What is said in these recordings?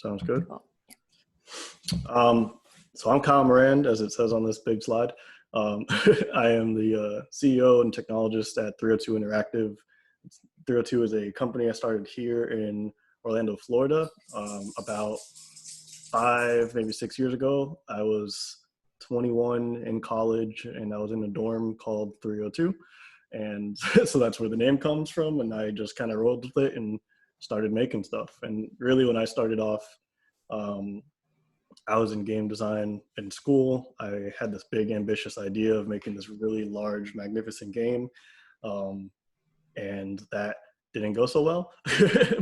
Sounds good. Cool. So I'm Kyle Morrand, as it says on this big slide. I am the CEO and technologist at 302 Interactive. 302 is a company I started here in Orlando, Florida, about 5, maybe 6 years ago. I was 21 in college, and I was in a dorm called 302. And so that's where the name comes from. And I just kind of rolled with it and started making stuff. And really, when I started off, I was in game design in school. I had this big, ambitious idea of making this really large, magnificent game. And that didn't go so well,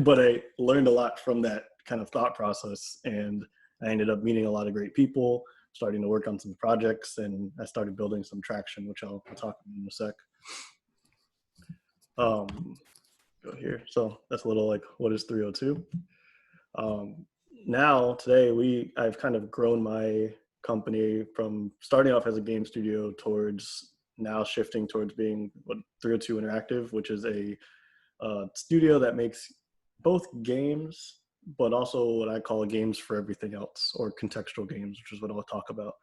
but I learned a lot from that kind of thought process. And I ended up meeting a lot of great people, starting to work on some projects, and I started building some traction, which I'll talk about in a sec. Go here. So that's a little like, what is 302? Now, today, I've kind of grown my company from starting off as a game studio towards now shifting towards being 302 Interactive, which is a studio that makes both games, but also what I call games for everything else, or contextual games, which is what I'll talk about.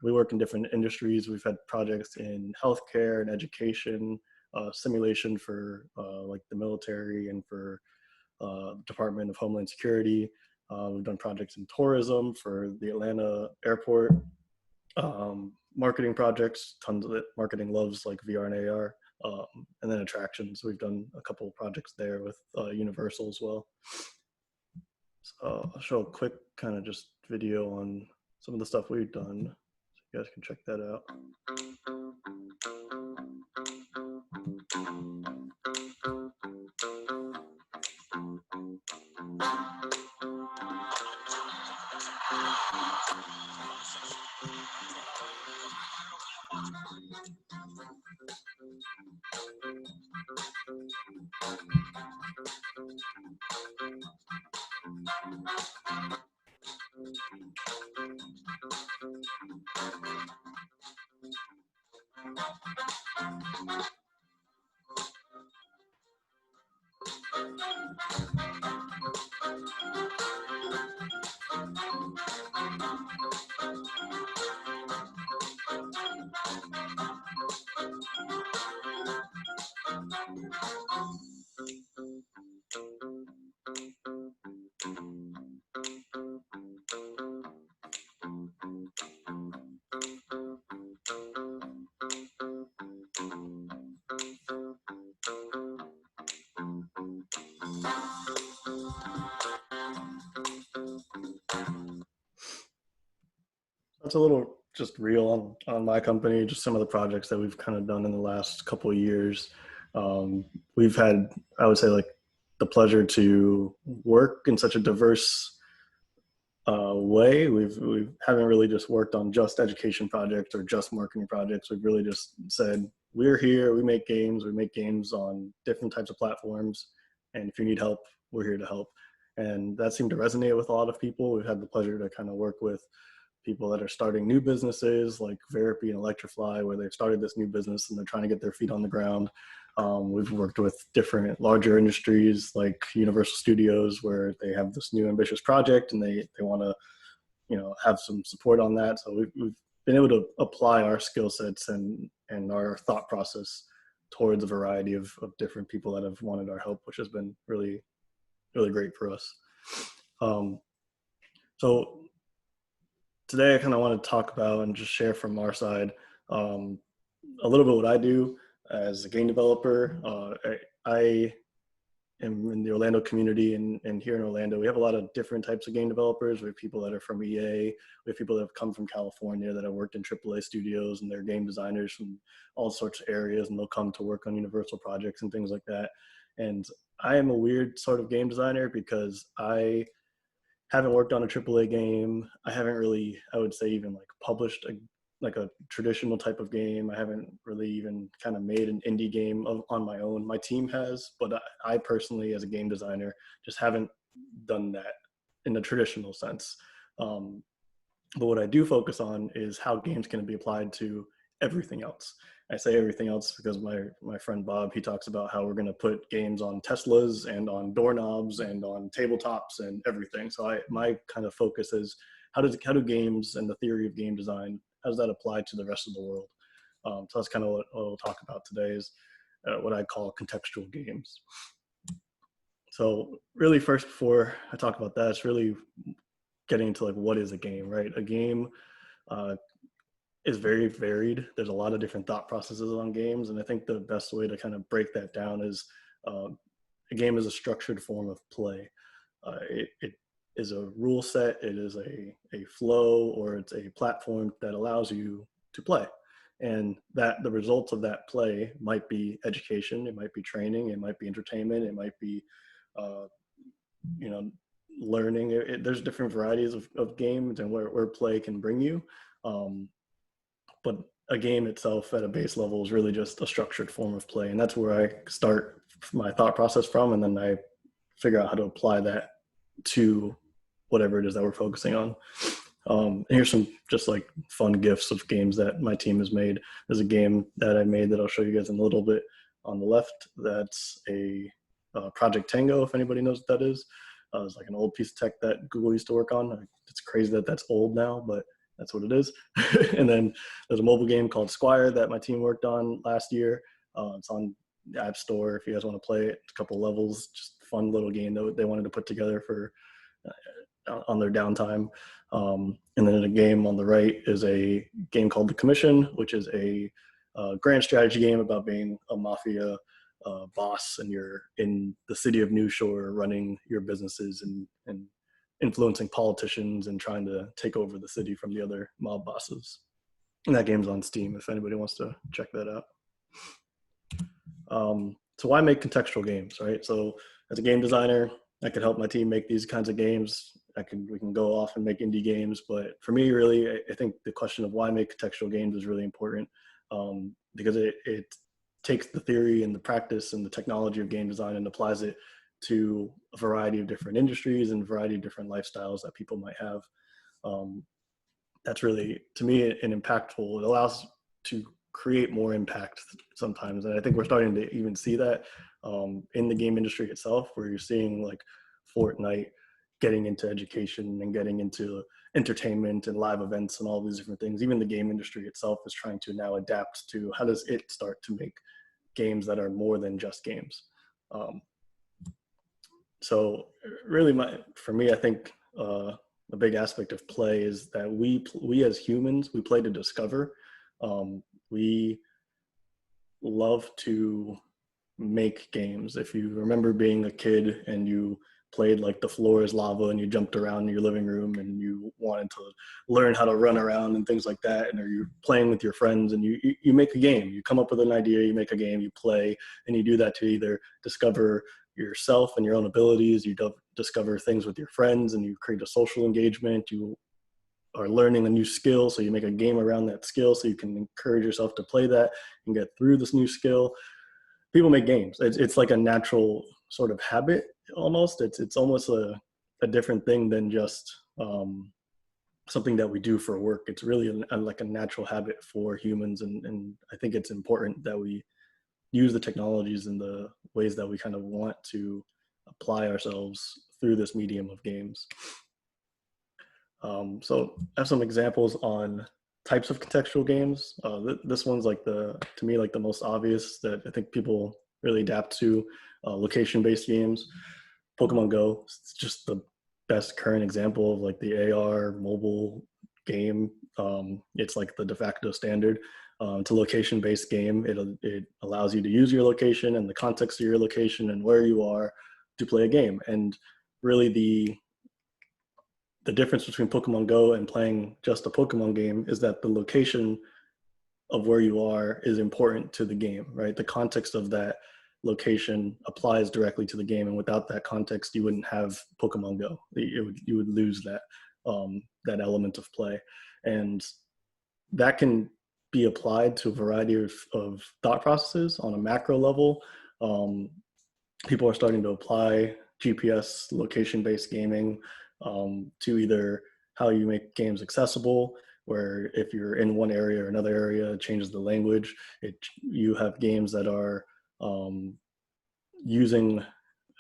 We work in different industries. We've had projects in healthcare and education, simulation for like the military and for Department of Homeland Security. We've done projects in tourism for the Atlanta airport, marketing projects, tons of it. Marketing loves like VR and AR, and then attractions. We've done a couple of projects there with Universal as well. So I'll show a quick kind of just video on some of the stuff we've done, so you guys can check that out. That's a little just real on my company, just some of the projects that we've kind of done in the last couple of years. We've had, I would say, like the pleasure to work in such a diverse way. We haven't really just worked on just education projects or just marketing projects. We've really just said, we're here, we make games on different types of platforms, and if you need help, we're here to help. And that seemed to resonate with a lot of people. We've had the pleasure to kind of work with people that are starting new businesses like Veripy and Electrify, where they've started this new business and they're trying to get their feet on the ground. We've worked with different larger industries like Universal Studios, where they have this new ambitious project and they want to, have some support on that. So we've been able to apply our skill sets and our thought process towards a variety of different people that have wanted our help, which has been really, really great for us. So today I kind of want to talk about and just share from our side a little bit what I do as a game developer. I am in the Orlando community, and here in Orlando we have a lot of different types of game developers. We have people that are from EA, we have people that have come from California that have worked in AAA studios, and they're game designers from all sorts of areas, and they'll come to work on Universal projects and things like that. And I am a weird sort of game designer because I haven't worked on a AAA game. I haven't really, I would say, even like published a traditional type of game. I haven't really even kind of made an indie game on my own. My team has, but I personally, as a game designer, just haven't done that in the traditional sense. But what I do focus on is how games can be applied to everything else. I say everything else because my friend Bob, he talks about how we're going to put games on Teslas and on doorknobs and on tabletops and everything. So my kind of focus is how do games and the theory of game design, how does that apply to the rest of the world? So that's kind of what we'll talk about today is what I call contextual games. So really first, before I talk about that, it's really getting into like, what is a game, right? A game is very varied. There's a lot of different thought processes on games. And I think the best way to kind of break that down is a game is a structured form of play. It is a rule set, it is a flow, or it's a platform that allows you to play. And that the results of that play might be education, it might be training, it might be entertainment, it might be, you know, learning. There's different varieties of games and where play can bring you. But a game itself at a base level is really just a structured form of play. And that's where I start my thought process from. And then I figure out how to apply that to whatever it is that we're focusing on. And here's some just like fun gifs of games that my team has made. There's a game that I made that I'll show you guys in a little bit on the left. That's a Project Tango, if anybody knows what that is. It's like an old piece of tech that Google used to work on. It's crazy that that's old now, but that's what it is. And then there's a mobile game called Squire that my team worked on last year. It's on the App Store if you guys want to play it. It's a couple levels, just a fun little game that they wanted to put together for on their downtime. And then a game on the right is a game called The Commission, which is a grand strategy game about being a mafia boss, and you're in the city of New Shore running your businesses and influencing politicians and trying to take over the city from the other mob bosses. And that game's on Steam if anybody wants to check that out. So why make contextual games, right? So as a game designer, I could help my team make these kinds of games. We can go off and make indie games, but for me, really, I think the question of why make contextual games is really important, because it takes the theory and the practice and the technology of game design and applies it to a variety of different industries and a variety of different lifestyles that people might have. That's really, to me, an impactful. It allows to create more impact sometimes, and I think we're starting to even see that in the game industry itself, where you're seeing like Fortnite getting into education and getting into entertainment and live events and all these different things. Even the game industry itself is trying to now adapt to how does it start to make games that are more than just games. So really, for me, I think a big aspect of play is that we as humans, we play to discover. We love to make games. If you remember being a kid and you played like the floor is lava and you jumped around in your living room and you wanted to learn how to run around and things like that, and or you're playing with your friends and you make a game, you come up with an idea, you make a game, you play, and you do that to either discover yourself and your own abilities, you discover things with your friends, and you create a social engagement, you are learning a new skill, so you make a game around that skill so you can encourage yourself to play that and get through this new skill. People make games. It's like a natural sort of habit almost. It's almost a different thing than just something that we do for work. It's really like a natural habit for humans, and I think it's important that we use the technologies in the ways that we kind of want to apply ourselves through this medium of games. So I have some examples on types of contextual games. This one's like to me, like the most obvious that I think people really adapt to, location-based games. Pokemon Go, it's just the best current example of like the AR mobile game. It's like the de facto standard. It's a location-based game. It allows you to use your location and the context of your location and where you are to play a game. And really the difference between Pokemon Go and playing just a Pokemon game is that the location of where you are is important to the game, right? The context of that location applies directly to the game, and without that context, you wouldn't have Pokemon Go. You would lose that that element of play, and that can be applied to a variety of thought processes on a macro level. People are starting to apply GPS location-based gaming to either how you make games accessible, where if you're in one area or another area, it changes the language. You have games that are using,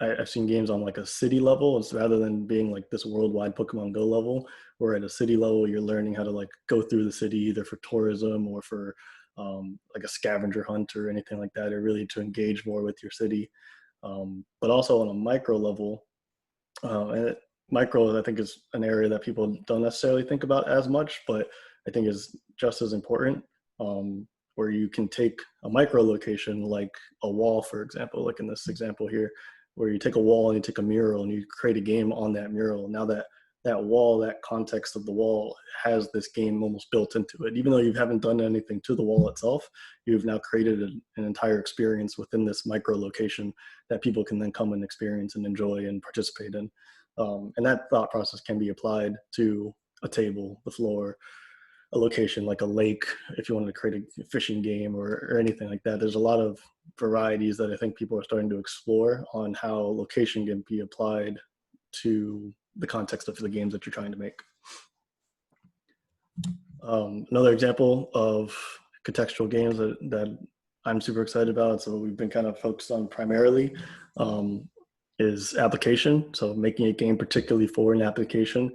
I've seen games on like a city level. It's rather than being like this worldwide Pokemon Go level, where at a city level you're learning how to like go through the city either for tourism or for like a scavenger hunt or anything like that, or really to engage more with your city. But also on a micro level, and micro, I think, is an area that people don't necessarily think about as much, but I think is just as important. Where you can take a micro location like a wall, for example, like in this example here, where you take a wall and you take a mural and you create a game on that mural. Now that wall, that context of the wall has this game almost built into it. Even though you haven't done anything to the wall itself, you've now created an entire experience within this micro location that people can then come and experience and enjoy and participate in. And that thought process can be applied to a table, the floor, a location like a lake, if you wanted to create a fishing game or anything like that. There's a lot of varieties that I think people are starting to explore on how location can be applied to the context of the games that you're trying to make. Another example of contextual games that I'm super excited about, so we've been kind of focused on primarily, is application. So making a game particularly for an application.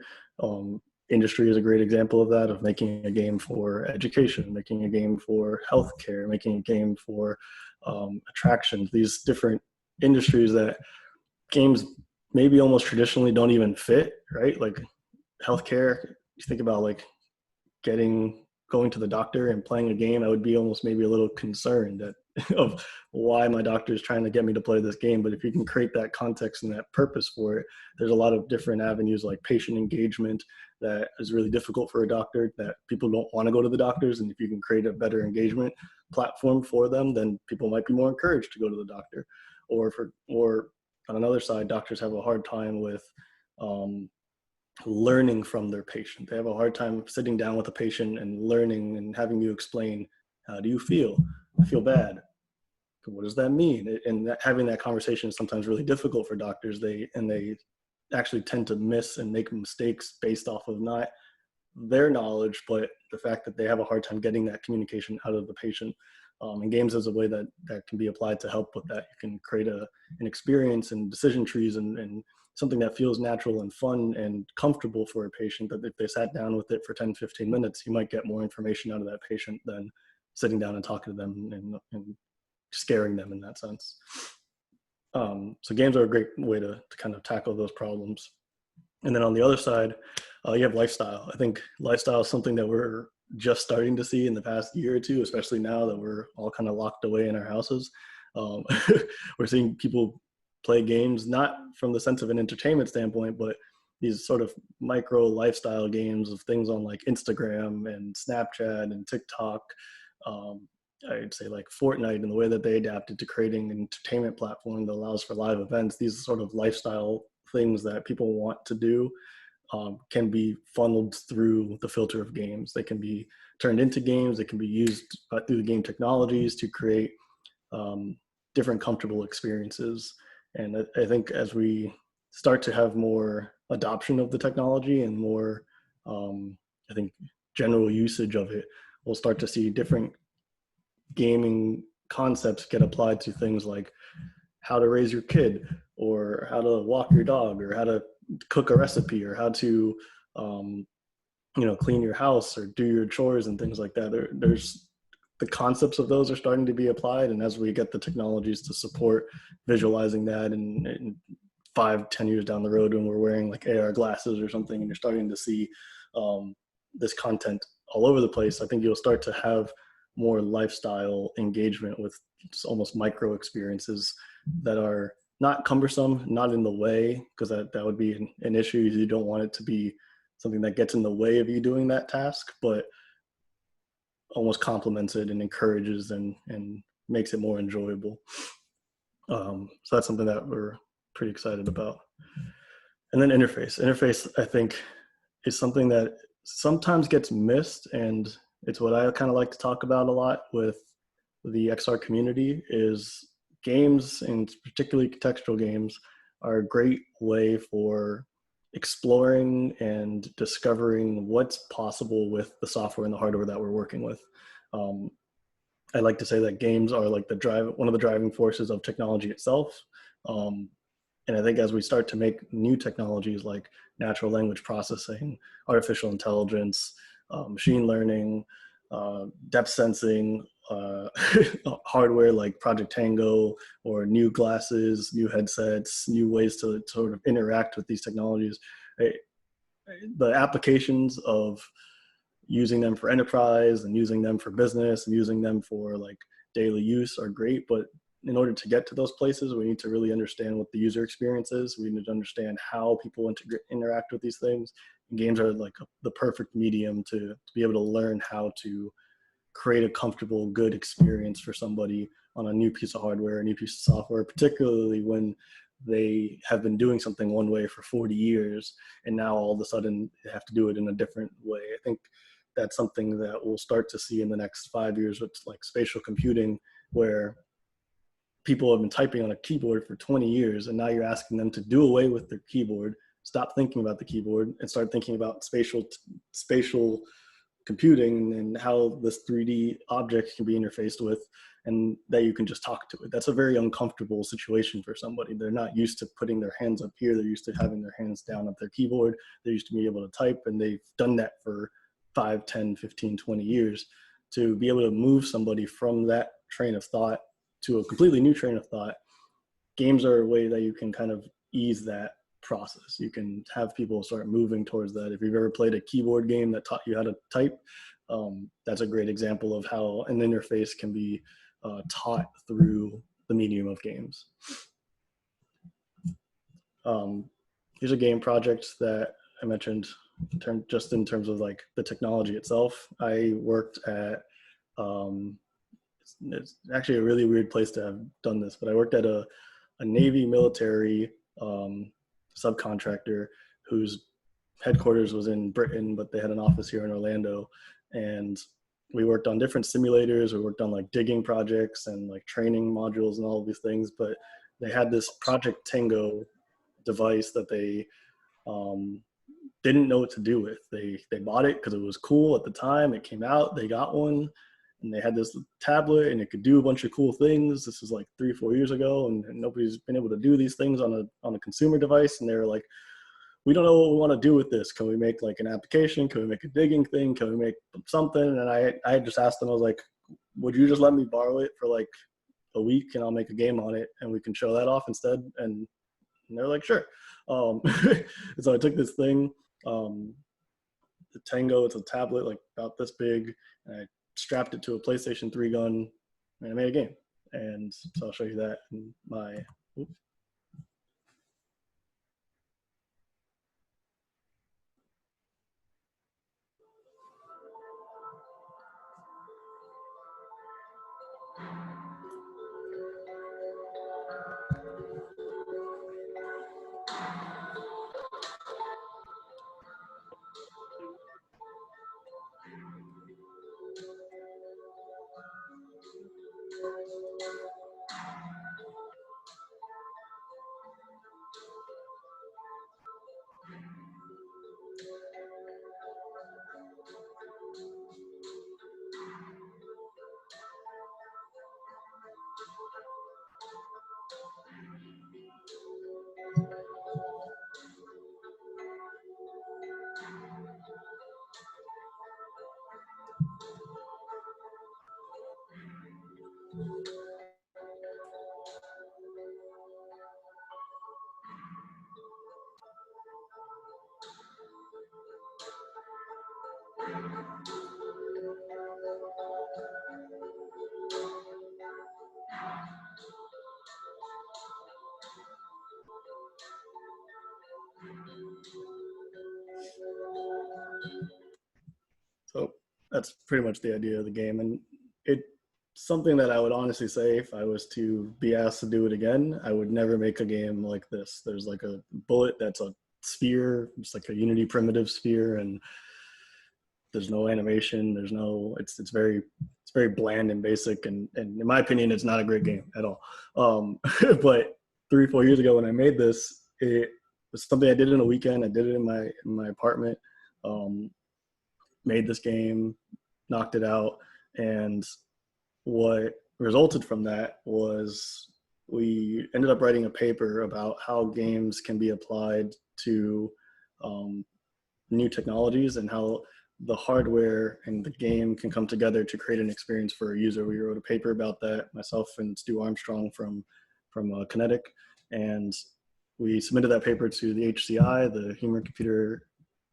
Industry is a great example of that, of making a game for education, making a game for healthcare, making a game for attractions, these different industries that games maybe almost traditionally don't even fit, right? Like healthcare, you think about like going to the doctor and playing a game, I would be almost maybe a little concerned of why my doctor is trying to get me to play this game. But if you can create that context and that purpose for it, there's a lot of different avenues like patient engagement that is really difficult for a doctor, that people don't want to go to the doctors. And if you can create a better engagement platform for them, then people might be more encouraged to go to the doctor. Or on another side, doctors have a hard time with learning from their patient. They have a hard time sitting down with a patient and learning and having you explain, how do you feel? I feel bad. What does that mean? And having that conversation is sometimes really difficult for doctors. They actually tend to miss and make mistakes based off of not their knowledge, but the fact that they have a hard time getting that communication out of the patient. And games is a way that can be applied to help with that. You can create an experience and decision trees and something that feels natural and fun and comfortable for a patient, that if they sat down with it for 10, 15 minutes, you might get more information out of that patient than sitting down and talking to them and scaring them in that sense. So games are a great way to kind of tackle those problems. And then on the other side, you have lifestyle. I think lifestyle is something that we're just starting to see in the past year or two, especially now that we're all kind of locked away in our houses. We're seeing people play games, not from the sense of an entertainment standpoint, but these sort of micro lifestyle games of things on like Instagram and Snapchat and TikTok. I'd say like Fortnite, and the way that they adapted to creating an entertainment platform that allows for live events. These sort of lifestyle things that people want to do can be funneled through the filter of games. They can be turned into games. They can be used through the game technologies to create different comfortable experiences. And I think as we start to have more adoption of the technology and more, I think, general usage of it, we'll start to see different gaming concepts get applied to things like how to raise your kid, or how to walk your dog, or how to cook a recipe, or how to clean your house or do your chores and things like that. There's the concepts of those are starting to be applied, and as we get the technologies to support visualizing that, and 5-10 years down the road when we're wearing like AR glasses or something and you're starting to see this content all over the place, I think you'll start to have more lifestyle engagement with almost micro experiences that are not cumbersome, not in the way, because that would be an issue. You don't want it to be something that gets in the way of you doing that task, but almost complements it and encourages and makes it more enjoyable. So that's something that we're pretty excited about. And then interface, I think, is something that sometimes gets missed, and it's what I kind of like to talk about a lot with the XR community. Is games, and particularly contextual games, are a great way for exploring and discovering what's possible with the software and the hardware that we're working with. I like to say that games are like one of the driving forces of technology itself. And I think as we start to make new technologies like natural language processing, artificial intelligence, machine learning, depth sensing, hardware like Project Tango, or new glasses, new headsets, new ways to sort of interact with these technologies, the applications of using them for enterprise and using them for business and using them for like daily use are great, but in order to get to those places, we need to really understand what the user experience is. We need to understand how people interact with these things. And games are like the perfect medium to be able to learn how to create a comfortable, good experience for somebody on a new piece of hardware, a new piece of software, particularly when they have been doing something one way for 40 years and now all of a sudden they have to do it in a different way. I think that's something that we'll start to see in the next 5 years with like spatial computing, where people have been typing on a keyboard for 20 years and now you're asking them to do away with their keyboard, stop thinking about the keyboard, and start thinking about spatial computing and how this 3D object can be interfaced with, and that you can just talk to it. That's a very uncomfortable situation for somebody. They're not used to putting their hands up here. They're used to having their hands down at their keyboard. They're used to being able to type, and they've done that for 5, 10, 15, 20 years. To be able to move somebody from that train of thought to a completely new train of thought, games are a way that you can kind of ease that process. You can have people start moving towards that. If you've ever played a keyboard game that taught you how to type, that's a great example of how an interface can be taught through the medium of games. These are game projects that I mentioned just in terms of like the technology itself. I worked at, it's actually a really weird place to have done this, but I worked at a Navy military subcontractor whose headquarters was in Britain, but they had an office here in Orlando. And we worked on different simulators. We worked on like digging projects and like training modules and all of these things. But they had this Project Tango device that they didn't know what to do with. They bought it because it was cool at the time. It came out, they got one, and they had this tablet and it could do a bunch of cool things. This was like 3 or 4 years ago, and nobody's been able to do these things on a consumer device. And they were like, we don't know what we want to do with this. Can we make like an application? Can we make a digging thing? Can we make something? And I just asked them, I was like, would you just let me borrow it for like a week and I'll make a game on it and we can show that off instead? And they're like, sure. And so I took this thing, the Tango, it's a tablet like about this big, and I strapped it to a PlayStation 3 gun and I made a game. And so I'll show you that in my, oops. So that's pretty much the idea of the game. And it's something that I would honestly say, if I was to be asked to do it again, I would never make a game like this. There's like a bullet that's a sphere. It's like a Unity primitive sphere, and there's no animation. There's no, it's very bland and basic. And in my opinion, it's not a great game at all. But 3 or 4 years ago when I made this, it was something I did in a weekend. I did it in my apartment, made this game, knocked it out. And what resulted from that was we ended up writing a paper about how games can be applied to new technologies and how the hardware and the game can come together to create an experience for a user. We wrote a paper about that, myself and Stu Armstrong from Kinetic, and we submitted that paper to the HCI, the Human Computer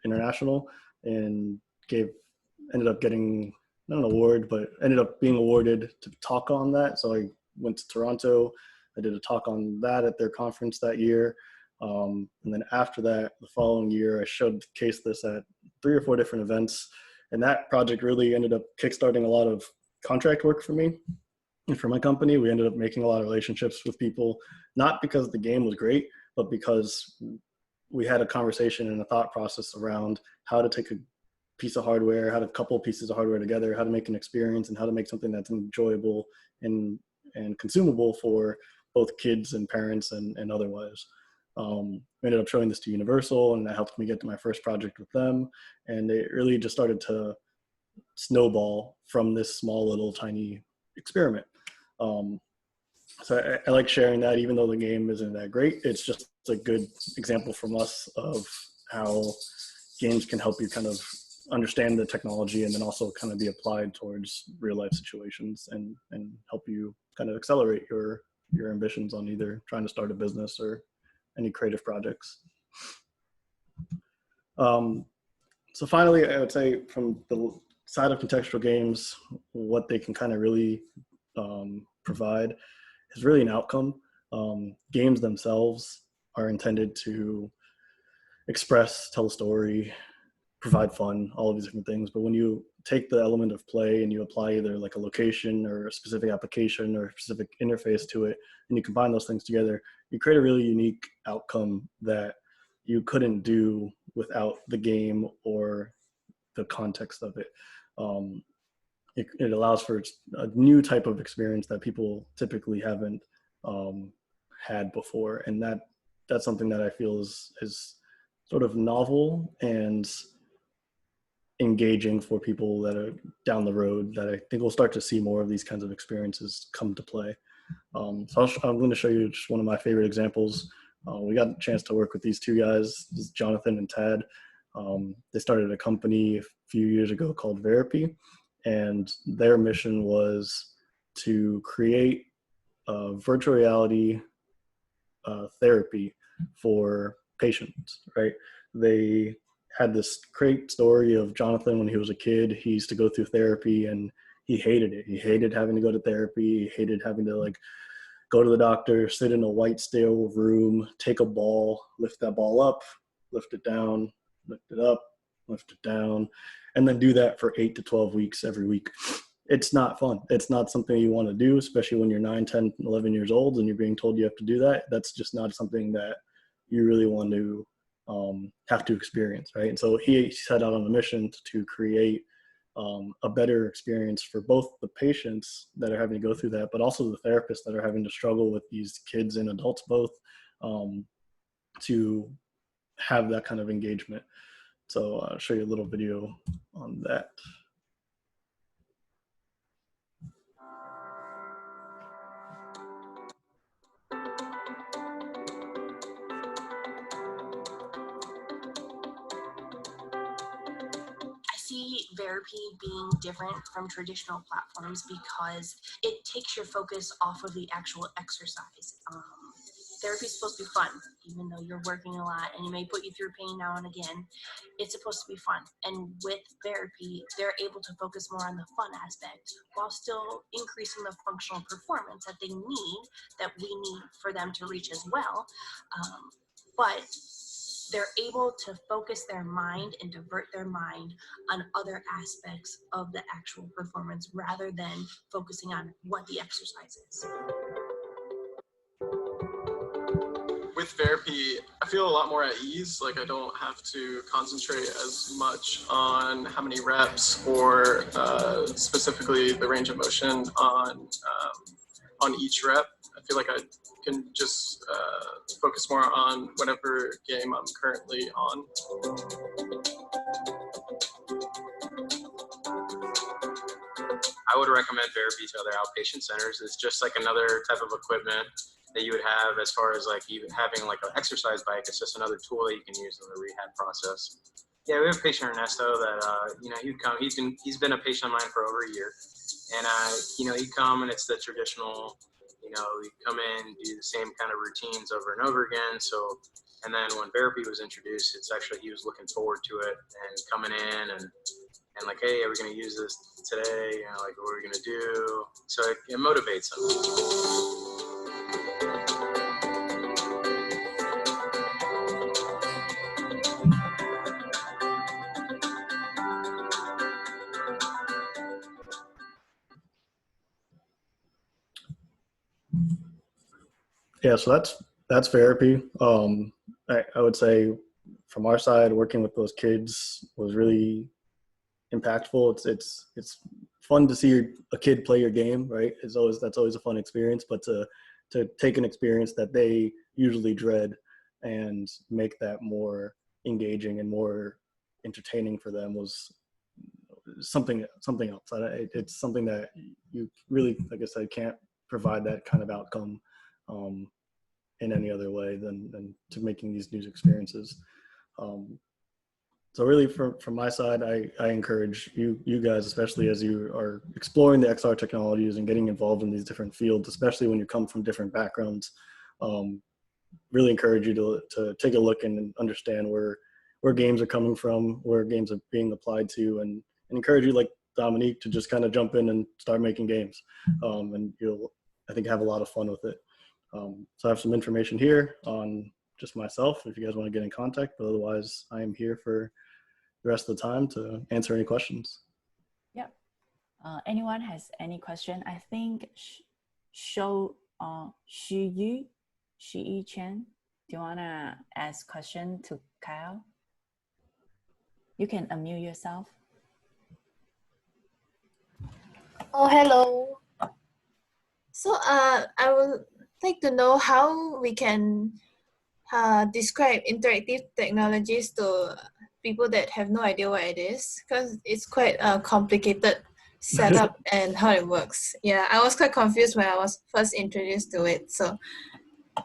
International, and ended up getting not an award, but ended up being awarded to talk on that. So I went to Toronto. I did a talk on that at their conference that year. And then after that, the following year, I showcased this at 3 or 4 different events. And that project really ended up kickstarting a lot of contract work for me and for my company. We ended up making a lot of relationships with people, not because the game was great, but because we had a conversation and a thought process around how to take a piece of hardware, how to couple pieces of hardware together, how to make an experience, and how to make something that's enjoyable and consumable for both kids and parents and otherwise. We ended up showing this to Universal, and that helped me get to my first project with them. And it really just started to snowball from this small little tiny experiment. So I like sharing that, even though the game isn't that great. It's just a good example from us of how games can help you kind of understand the technology and then also kind of be applied towards real life situations and help you kind of accelerate your ambitions on either trying to start a business or any creative projects. So finally, I would say from the side of contextual games, what they can kind of really provide is really an outcome. Games themselves are intended to express, tell a story, provide fun, all of these different things. But when you take the element of play and you apply either like a location or a specific application or a specific interface to it, and you combine those things together, you create a really unique outcome that you couldn't do without the game or the context of it. It allows for a new type of experience that people typically haven't had before. And that's something that I feel is sort of novel and engaging for people that are down the road, that I think we'll start to see more of these kinds of experiences come to play. So I'm going to show you just one of my favorite examples. We got a chance to work with these two guys, Jonathan and Tad. They started a company a few years ago called Veripy, and their mission was to create virtual reality therapy for patients, right? They had this great story of Jonathan when he was a kid. He used to go through therapy and he hated it. He hated having to go to therapy. He hated having to like go to the doctor, sit in a white stale room, take a ball, lift that ball up, lift it down, lift it up, lift it down, and then do that for 8 to 12 weeks every week. It's not fun. It's not something you want to do, especially when you're 9, 10, 11 years old and you're being told you have to do that. That's just not something that you really want to have to experience, right? And so he set out on a mission to create a better experience for both the patients that are having to go through that, but also the therapists that are having to struggle with these kids and adults both, to have that kind of engagement. So I'll show you a little video on that. Veripy being different from traditional platforms because it takes your focus off of the actual exercise. Therapy is supposed to be fun, even though you're working a lot and you may put you through pain now and again. It's supposed to be fun. And with Veripy, they're able to focus more on the fun aspect while still increasing the functional performance that they need, that we need for them to reach as well. But they're able to focus their mind and divert their mind on other aspects of the actual performance rather than focusing on what the exercise is. With Veripy, I feel a lot more at ease. Like I don't have to concentrate as much on how many reps or specifically the range of motion on on each rep. I feel like I can just focus more on whatever game I'm currently on. I would recommend therapy to other outpatient centers. It's just like another type of equipment that you would have as far as like you having like an exercise bike. It's just another tool that you can use in the rehab process. Yeah, we have a patient Ernesto that he'd come. He's been a patient of mine for over a year, and he'd come and it's the traditional. He'd come in, do the same kind of routines over and over again. So, and then when therapy was introduced, it's actually he was looking forward to it and coming in and like, hey, are we going to use this today? Like, what are we going to do? So it motivates them. Yeah, so that's therapy. I would say from our side, working with those kids was really impactful. It's fun to see a kid play your game, right? That's always a fun experience. But to take an experience that they usually dread and make that more engaging and more entertaining for them was something else. It's something that you really, like I said, can't provide that kind of outcome in any other way than to making these new experiences. So really from my side, I encourage you guys, especially as you are exploring the XR technologies and getting involved in these different fields, especially when you come from different backgrounds, really encourage you to take a look and understand where games are coming from, where games are being applied to, and encourage you, like Dominique, to just kind of jump in and start making games. And you'll, I think, have a lot of fun with it. So I have some information here on just myself if you guys want to get in contact, but otherwise I am here for the rest of the time to answer any questions. Yeah. Anyone has any question? I think Shi Chen, do you want to ask question to Kyle? You can unmute yourself. Oh, hello. So I would like to know how we can describe interactive technologies to people that have no idea what it is, because it's quite a complicated setup and how it works. Yeah, I was quite confused when I was first introduced to it. So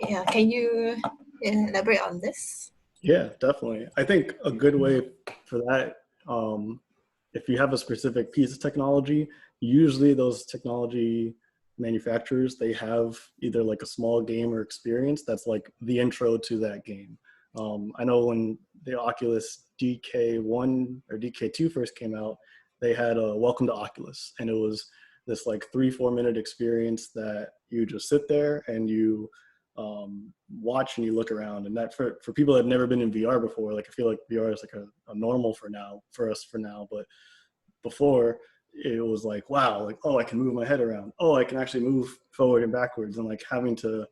yeah, can you elaborate on this? Yeah, definitely. I think a good way for that, if you have a specific piece of technology, usually those technology manufacturers, they have either like a small game or experience that's like the intro to that game. I know when the Oculus DK1 or DK2 first came out, they had a Welcome to Oculus, and it was this like 3-4 minute experience that you just sit there and you watch and you look around. And that for people that have never been in VR before, like I feel like VR is like a normal for us for now, but before it was like, wow, like, oh, I can move my head around, oh, I can actually move forward and backwards, and like having to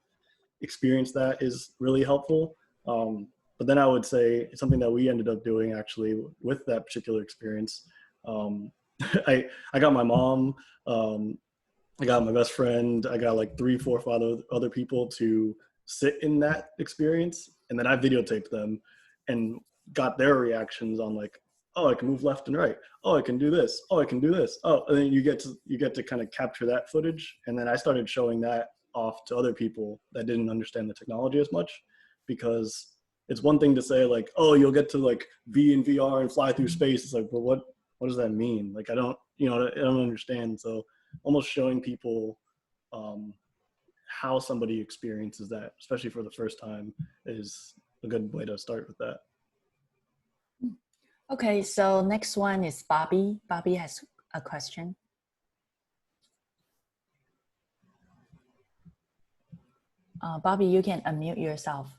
experience that is really helpful. But then I would say something that we ended up doing actually with that particular experience, I got my mom, I got my best friend, I got like 3, 4, 5 other people to sit in that experience, and then I videotaped them and got their reactions on like, oh, I can move left and right, oh, I can do this, oh, I can do this, oh, and then you get to kind of capture that footage. And then I started showing that off to other people that didn't understand the technology as much, because it's one thing to say like, oh, you'll get to like be in VR and fly through space. It's like, well, what does that mean? Like, I don't understand. So almost showing people how somebody experiences that, especially for the first time, is a good way to start with that. Okay, so next one is Bobby. Bobby has a question. Bobby, you can unmute yourself.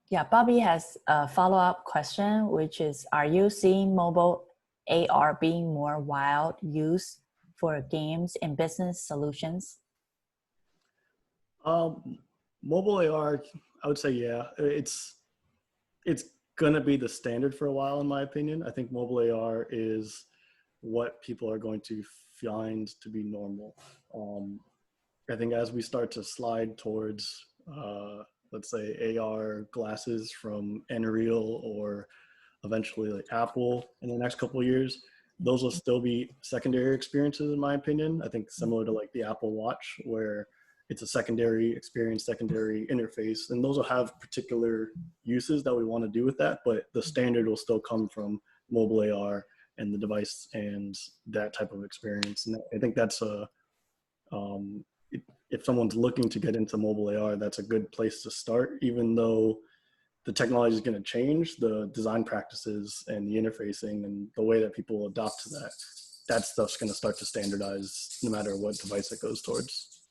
Yeah, Bobby has a follow-up question, which is, are you seeing mobile AR being more wild used for games and business solutions? Mobile AR, I would say, yeah, it's gonna be the standard for a while, in my opinion. I think mobile AR is what people are going to find to be normal. I think as we start to slide towards, let's say, AR glasses from Unreal or eventually like Apple in the next couple of years, those will still be secondary experiences in my opinion. I think similar to like the Apple Watch, where it's a secondary experience, secondary interface, and those will have particular uses that we want to do with that, but the standard will still come from mobile AR and the device and that type of experience. And I think that's if someone's looking to get into mobile AR, that's a good place to start, even though the technology is going to change. The design practices and the interfacing and the way that people adopt to that stuff's going to start to standardize no matter what device it goes towards.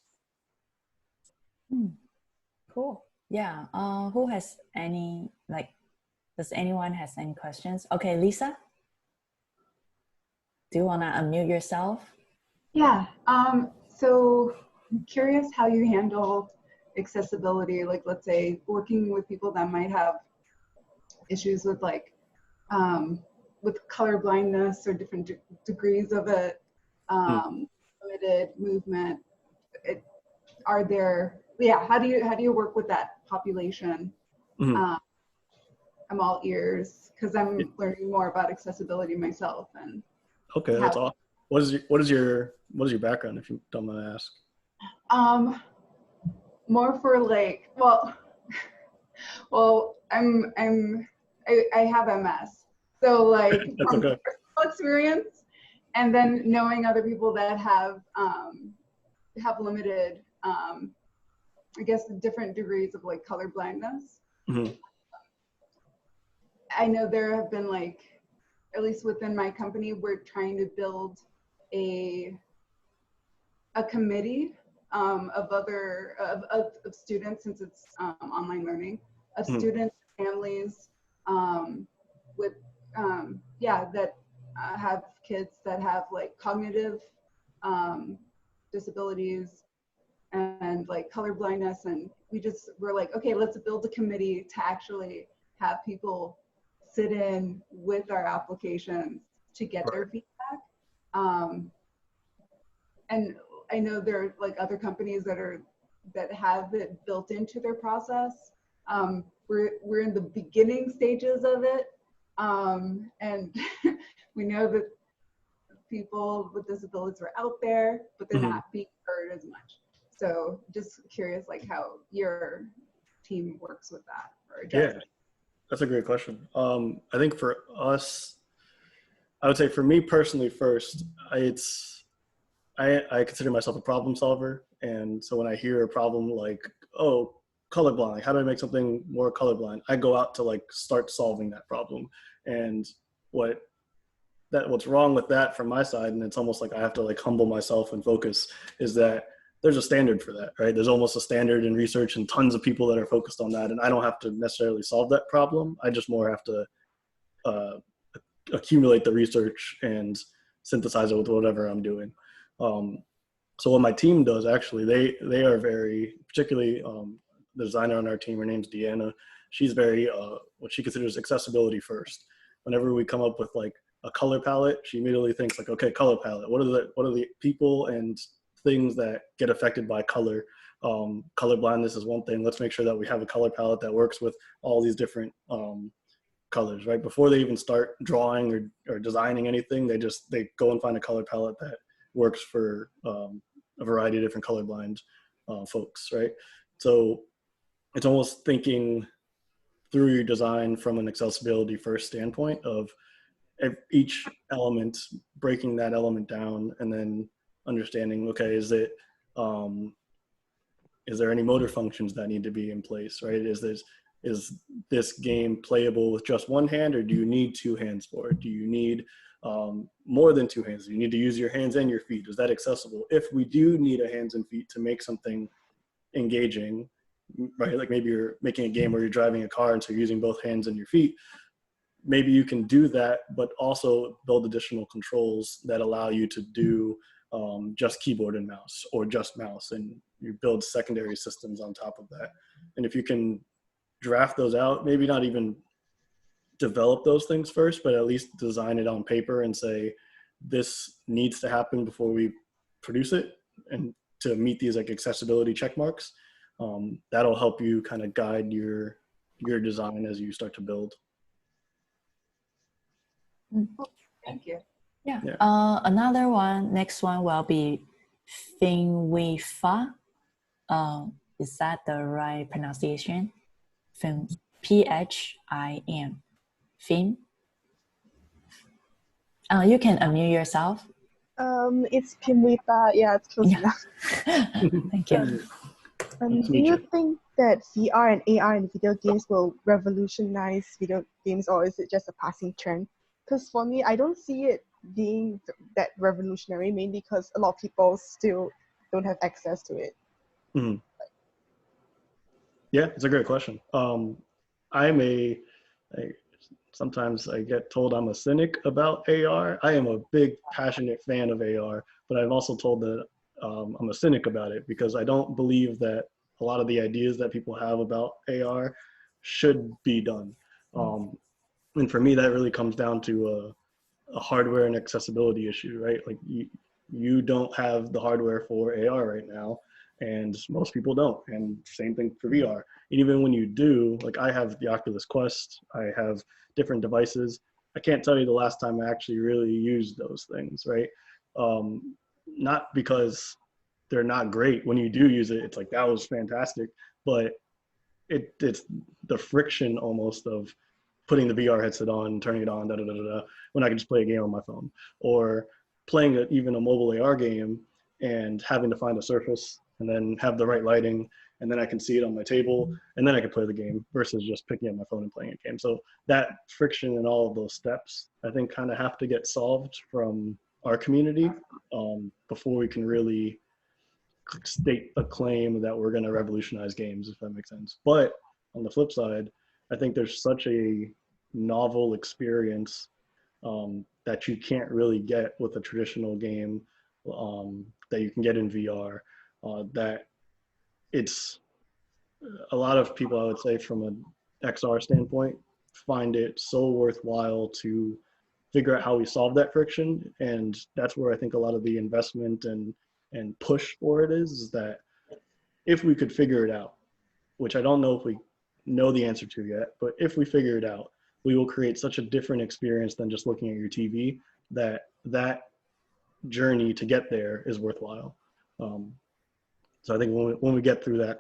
Cool. Yeah. Who has any, like, does anyone has any questions? Okay, Lisa, do you want to unmute yourself? Yeah. So I'm curious how you handle accessibility, like let's say working with people that might have issues with like with color blindness or different degrees of it, limited movement. How do you work with that population? I'm all ears because I'm learning more about accessibility myself. And okay, that's awesome. What is your background, if you don't mind to ask? More for like, well, I have MS, so like from okay. personal experience, and then knowing other people that have limited, I guess, different degrees of like color blindness. I know there have been like, at least within my company, we're trying to build a committee of students, since it's online learning, of students, families with that have kids that have like cognitive disabilities and like color blindness, and we're like, okay, let's build a committee to actually have people sit in with our applications to get their feedback. And I know there are like other companies that have it built into their process. We're in the beginning stages of it, and we know that people with disabilities are out there, but they're not being heard as much. So just curious, like how your team works with that or addresses. Yeah, that's a great question. I think for us, I would say for me personally first, I consider myself a problem solver. And so when I hear a problem like, oh, colorblind, like how do I make something more colorblind? I go out to like start solving that problem. And what's wrong with that from my side, and it's almost like I have to like humble myself and focus, is that there's a standard for that, right? There's almost a standard in research and tons of people that are focused on that. And I don't have to necessarily solve that problem. I just more have to accumulate the research and synthesize it with whatever I'm doing. So what my team does, actually, they are very, particularly the designer on our team, her name's Deanna. She's very, what she considers accessibility first. Whenever we come up with like a color palette, she immediately thinks like, okay, color palette. What are the people and things that get affected by color? Color blindness is one thing. Let's make sure that we have a color palette that works with all these different colors, right? Before they even start drawing or designing anything, they go and find a color palette that works for a variety of different colorblind folks, right? So it's almost thinking through your design from an accessibility first standpoint of each element, breaking that element down, and then understanding, okay, is there any motor functions that need to be in place, right? Is this game playable with just one hand, or do you need two hands for it? Do you need more than two hands? Do you need to use your hands and your feet? Is that accessible? If we do need a hands and feet to make something engaging, right? Like maybe you're making a game where you're driving a car and so you're using both hands and your feet. Maybe you can do that, but also build additional controls that allow you to do just keyboard and mouse, or just mouse, and you build secondary systems on top of that. And if you can draft those out, maybe not even develop those things first, but at least design it on paper and say, this needs to happen before we produce it, and to meet these like accessibility check marks. That'll help you kind of guide your design as you start to build. Thank you. Yeah. Yeah. Another one, next one will be Finwifa. Is that the right pronunciation? Phin. Fin. You can unmute yourself. It's Pimwipa. Yeah, it's close Yeah. enough. Thank you. Do you think that VR and AR in video games will revolutionize video games, or is it just a passing trend? Because for me, I don't see it being that revolutionary, mainly because a lot of people still don't have access to it. Mm-hmm. Yeah, it's a great question. Sometimes I get told I'm a cynic about AR. I am a big, passionate fan of AR, but I'm also told that I'm a cynic about it because I don't believe that a lot of the ideas that people have about AR should be done. And for me, that really comes down to a hardware and accessibility issue, right? Like you don't have the hardware for AR right now, and most people don't. And same thing for VR. And even when you do, like I have the Oculus Quest, I have different devices. I can't tell you the last time I actually really used those things, right? Not because they're not great. When you do use it, it's like, that was fantastic. But it's the friction almost of putting the VR headset on, turning it on, when I can just play a game on my phone. Or playing even a mobile AR game and having to find a surface and then have the right lighting, and then I can see it on my table, and then I can play the game versus just picking up my phone and playing a game. So that friction and all of those steps, I think, kind of have to get solved from our community before we can really state a claim that we're going to revolutionize games, if that makes sense. But on the flip side, I think there's such a novel experience that you can't really get with a traditional game that you can get in VR, that it's a lot of people, I would say, from an XR standpoint, find it so worthwhile to figure out how we solve that friction. And that's where I think a lot of the investment and push for it is that if we could figure it out, which I don't know if we know the answer to yet, but if we figure it out, we will create such a different experience than just looking at your TV, that journey to get there is worthwhile. So I think when we get through that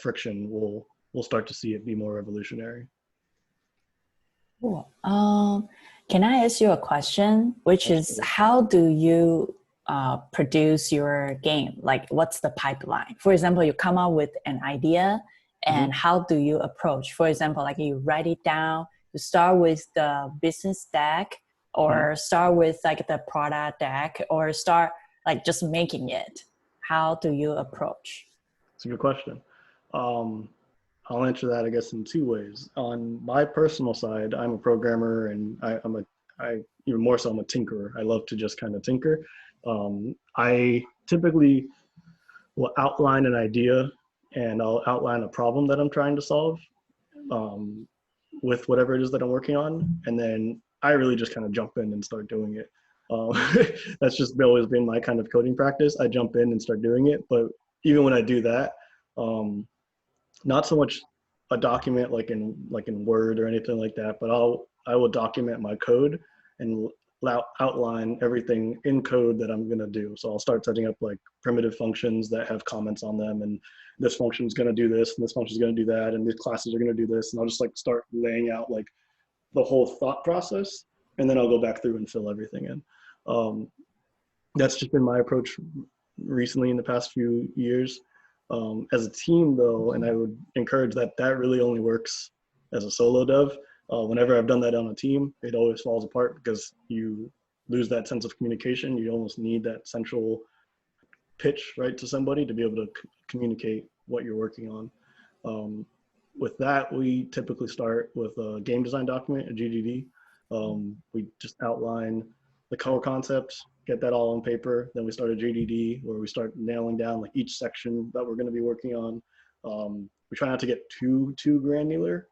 friction, we'll start to see it be more revolutionary. Cool. Can I ask you a question, which is, how do you produce your game? Like, what's the pipeline? For example, you come up with an idea, and how do you approach? For example, like you write it down, you start with the business deck, or start with like the product deck, or start like just making it. How do you approach? It's a good question. I'll answer that, I guess, in two ways. On my personal side, I'm a programmer, and I even more so, I'm a tinkerer. I love to just kind of tinker. I typically will outline an idea, and I'll outline a problem that I'm trying to solve with whatever it is that I'm working on, and then I really just kind of jump in and start doing it. That's just always been my kind of coding practice. I jump in and start doing it, but even when I do that, not so much a document like in Word or anything like that, but I will document my code and outline everything in code that I'm gonna do. So I'll start setting up like primitive functions that have comments on them, and this function is gonna do this, and this function is gonna do that, and these classes are gonna do this, and I'll just like start laying out like the whole thought process, and then I'll go back through and fill everything in. That's just been my approach recently in the past few years. As a team though, and I would encourage that really only works as a solo dev. Whenever I've done that on a team, it always falls apart because you lose that sense of communication. You almost need that central pitch, right, to somebody to be able to communicate what you're working on. With that, we typically start with a game design document, a GDD. We just outline the core concepts, get that all on paper. Then we start a GDD where we start nailing down like each section that we're going to be working on. We try not to get too granular,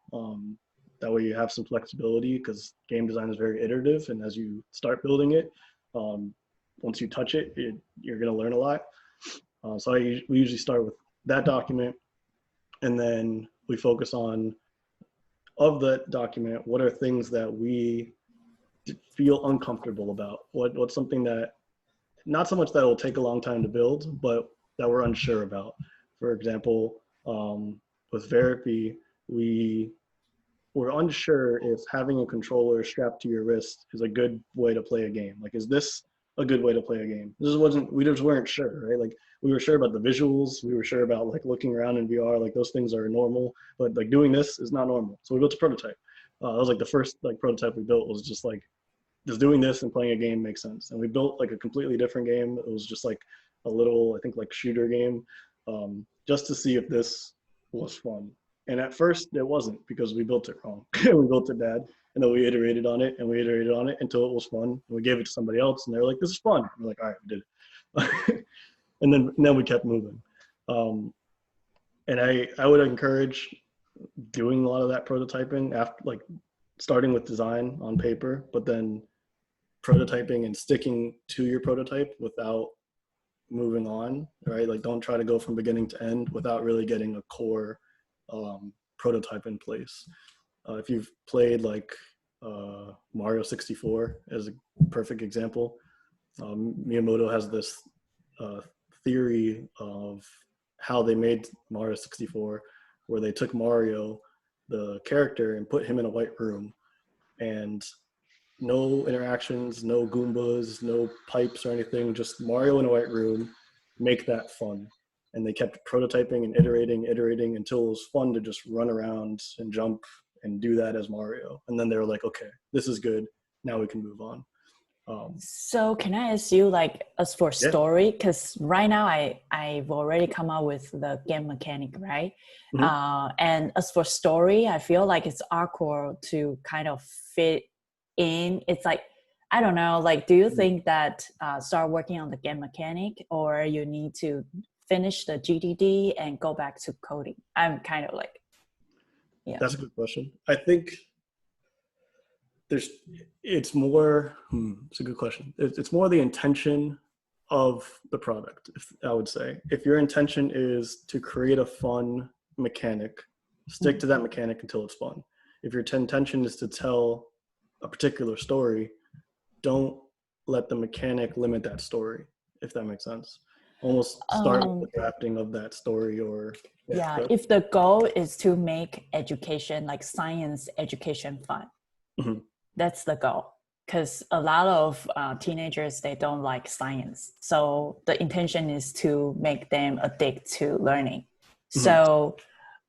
That way you have some flexibility, because game design is very iterative, and as you start building it, once you touch it, you're going to learn a lot. So we usually start with that document, and then we focus on, of that document, what are things that we feel uncomfortable about? What's something that, not so much that it will take a long time to build, but that we're unsure about. For example, with Therapy, we're unsure if having a controller strapped to your wrist is a good way to play a game. Like, is this a good way to play a game? We just weren't sure, right? Like, we were sure about the visuals. We were sure about like looking around in VR, like those things are normal, but like doing this is not normal. So we built a prototype. That was like the first like prototype we built, was just like, does doing this and playing a game make sense? And we built like a completely different game. It was just like a little, I think, like shooter game, just to see if this was fun. And at first it wasn't, because we built it wrong. We built it bad, and then we iterated on it, and we iterated on it until it was fun. And we gave it to somebody else, and they're like, "This is fun." And we're like, "All right, we did it." And then we kept moving. And I would encourage doing a lot of that prototyping, after like starting with design on paper, but then prototyping and sticking to your prototype without moving on, right? Like, don't try to go from beginning to end without really getting a core prototype in place. If you've played like Mario 64 as a perfect example, Miyamoto has this theory of how they made Mario 64, where they took Mario, the character, and put him in a white room, and no interactions, no Goombas, no pipes or anything, just Mario in a white room, make that fun. And they kept prototyping and iterating until it was fun to just run around and jump and do that as Mario. And then they were like, okay, this is good. Now we can move on. So can I ask you, like, as for story, because right now I've already come out with the game mechanic, right? Mm-hmm. And as for story, I feel like it's awkward to kind of fit in. It's like, I don't know, like, do you think that start working on the game mechanic, or you need to finish the GDD and go back to coding? I'm kind of like, yeah. That's a good question. I think it's more, it's a good question. It's more the intention of the product, I would say. If your intention is to create a fun mechanic, stick to that mechanic until it's fun. If your intention is to tell a particular story, don't let the mechanic limit that story, if that makes sense. Almost start with the drafting of that story, or if the goal is to make education, like science education, fun, that's the goal. Because a lot of teenagers, they don't like science, so the intention is to make them addict to learning. So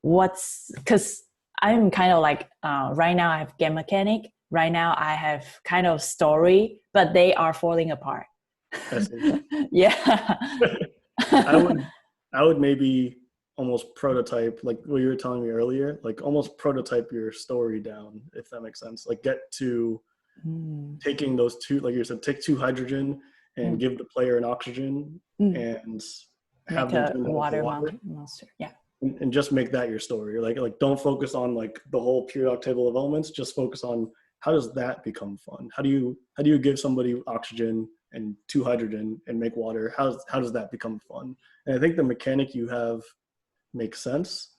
because I'm kind of like, right now I have game mechanic, right now I have kind of story, but they are falling apart. Yeah. I would maybe almost prototype, like what you were telling me earlier, like almost prototype your story down, if that makes sense. Like, get to taking those two, like you said, take two hydrogen and give the player an oxygen and have make them a water monster. Yeah. And just make that your story. Like don't focus on like the whole periodic table of elements. Just focus on, how does that become fun? How do you give somebody oxygen and two hydrogen and make water? How does that become fun? And I think the mechanic you have makes sense,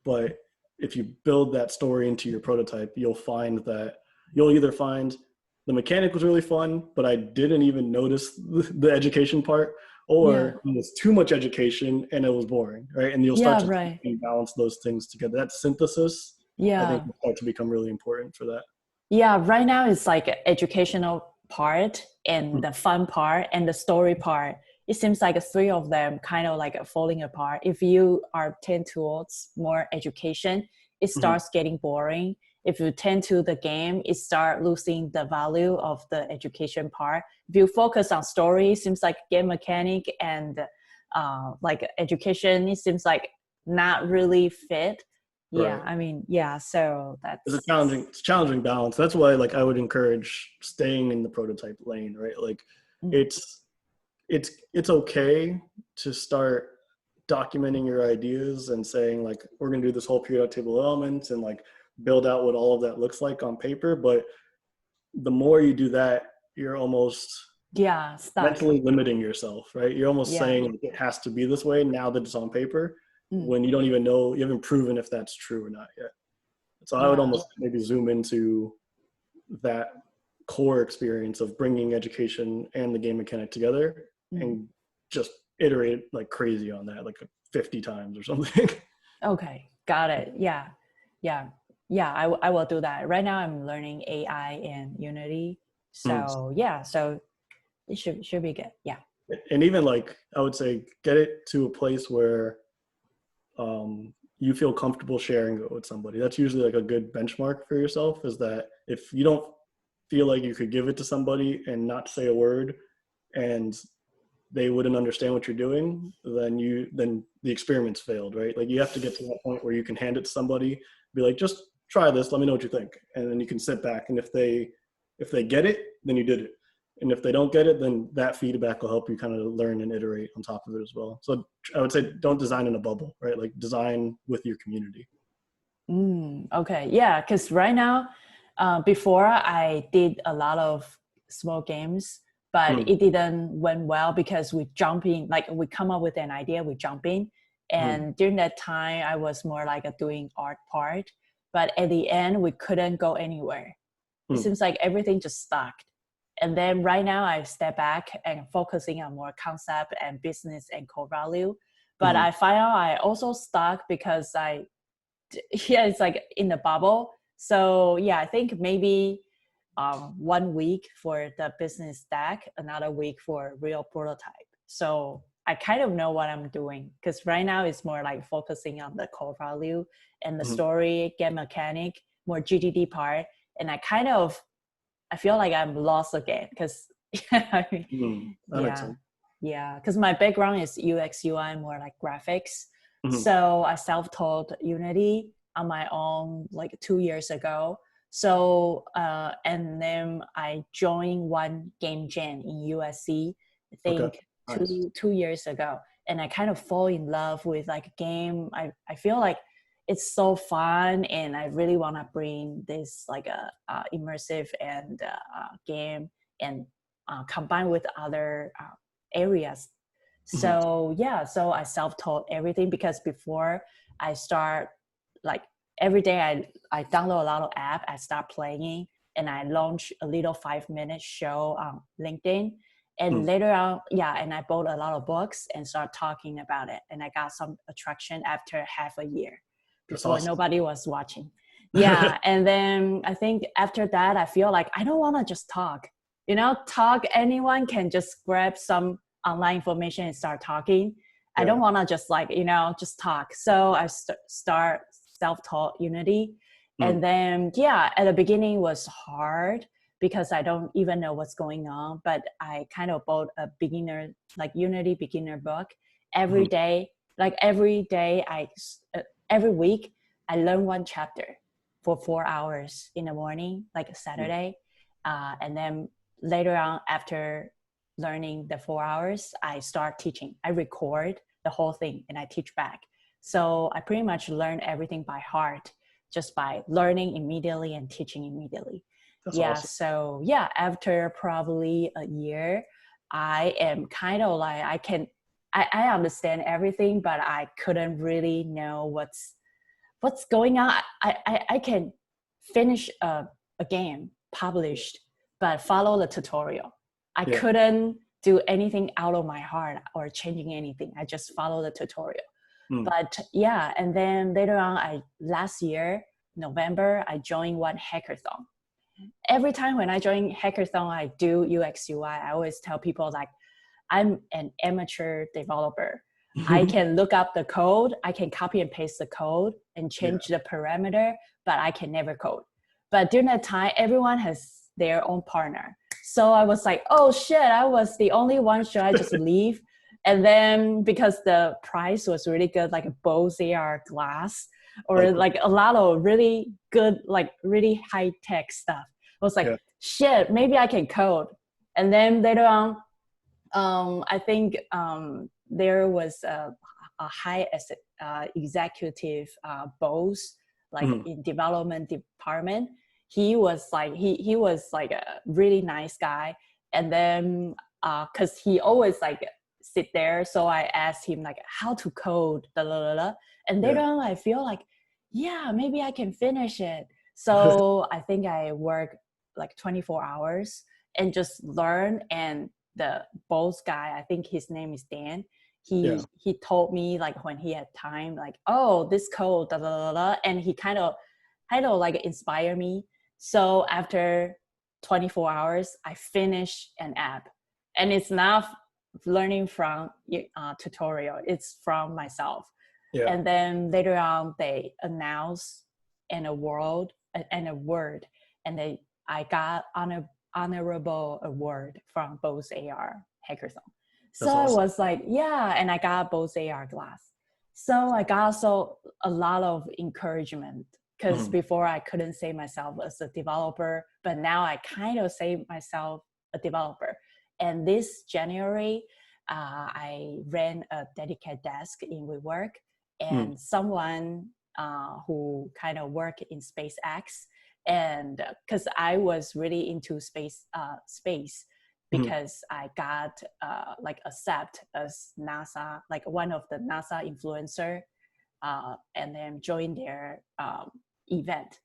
but if you build that story into your prototype, you'll either find the mechanic was really fun, but I didn't even notice the education part, or it was too much education and it was boring, right? And you'll start to balance those things together. That synthesis, I think, will start to become really important for that. Yeah, right now it's like an educational part and the fun part and the story part. It seems like the three of them kind of like falling apart. If you are tend towards more education, it starts getting boring. If you tend to the game, it start losing the value of the education part. If you focus on story, it seems like game mechanic and like education, it seems like not really fit. Yeah, I mean, so that's it's a challenging balance. That's why, like, I would encourage staying in the prototype lane, right? Like, it's okay to start documenting your ideas and saying, like, we're gonna do this whole periodic table of elements, and like build out what all of that looks like on paper. But the more you do that, you're almost stuck. mentally limiting yourself, right? You're almost Yeah. saying like, it has to be this way now that it's on paper, when you don't even know, you haven't proven if that's true or not yet. So I would almost maybe zoom into that core experience of bringing education and the game mechanic together and just iterate like crazy on that, like 50 times or something. Okay, got it. Yeah. I will do that. Right now, I'm learning AI in Unity. So so it should be good. Yeah. And even like I would say, get it to a place where you feel comfortable sharing it with somebody. That's usually like a good benchmark for yourself. Is that if you don't feel like you could give it to somebody and not say a word, and they wouldn't understand what you're doing, then the experiment's failed, right? Like you have to get to that point where you can hand it to somebody, be like, just try this, let me know what you think. And then you can sit back, and if they get it, then you did it. And if they don't get it, then that feedback will help you kind of learn and iterate on top of it as well. So I would say don't design in a bubble, right? Like design with your community. Okay, yeah, because right now, before I did a lot of small games, but it didn't went well because we jump in, like we come up with an idea, we jump in. And during that time, I was more like doing art part. But at the end, we couldn't go anywhere. It seems like everything just stuck. And then right now I step back and focusing on more concept and business and core value. But I find out I also stuck because it's like in the bubble. So yeah, I think maybe 1 week for the business stack, another week for real prototype. So I kind of know what I'm doing, because right now it's more like focusing on the core value and the story, game mechanic, more GTD part. And I feel like I'm lost again because because my background is UX UI, more like graphics. So I self-taught Unity on my own like 2 years ago. So and then I joined one game jam in USC, I think two years ago, and I kind of fall in love with like a game. I feel like it's so fun, and I really want to bring this like a immersive and game and combine with other areas. So so I self-taught everything, because before I start, like every day I download a lot of app, I start playing, and I launch a little 5-minute show on LinkedIn. And later on, and I bought a lot of books and start talking about it. And I got some attraction after half a year. Before nobody was watching. And then I think after that, I feel like I don't want to just talk. Anyone can just grab some online information and start talking. I don't want to just like, just talk. So I start self-taught Unity. And then, at the beginning was hard because I don't even know what's going on. But I kind of bought a beginner, like Unity beginner book every day. Like every week, I learn one chapter for 4 hours in the morning, like a Saturday. And then later on, after learning the 4 hours, I start teaching. I record the whole thing and I teach back. So I pretty much learn everything by heart, just by learning immediately and teaching immediately. That's awesome. So after probably a year, I am kind of like, I understand everything, but I couldn't really know what's going on. I can finish a game published, but follow the tutorial. I couldn't do anything out of my heart or changing anything. I just follow the tutorial. But and then later on, last year, November, I joined one hackathon. Every time when I join hackathon, I do UX UI. I always tell people like, I'm an amateur developer. I can look up the code, I can copy and paste the code and change the parameter, but I can never code. But during that time, everyone has their own partner. So I was like, oh shit, I was the only one, should I just leave? And then because the price was really good, like a Bose AR glass, or like a lot of really good, like really high tech stuff. I was like, shit, maybe I can code. And then later on, I think there was a high executive boss, like Mhm. in development department. He was like he was like a really nice guy, and then because he always like sit there, so I asked him like how to code, blah, blah, blah, blah. And later Yeah. on I feel like, yeah, maybe I can finish it. So I think I work like 24 hours and just learn. And the boss guy, I think his name is Dan, Yeah. he told me like when he had time, like, oh, this code, da, da, da, da, and he kind of like inspire me. So after 24 hours, I finish an app, and it's not learning from tutorial, it's from myself. Yeah. And then later on they announce in a word, and I got honorable award from both AR hackathon. So That's I awesome. was like, yeah, and I got both AR glass. So I got so a lot of encouragement, because Mhm. before I couldn't say myself as a developer, but now I kind of say myself a developer. And this January, I ran a dedicated desk in WeWork, Mhm. and someone who kind of work in SpaceX, and because I was really into space, Mhm. because I got like accept as NASA, like one of the NASA influencer, and then join their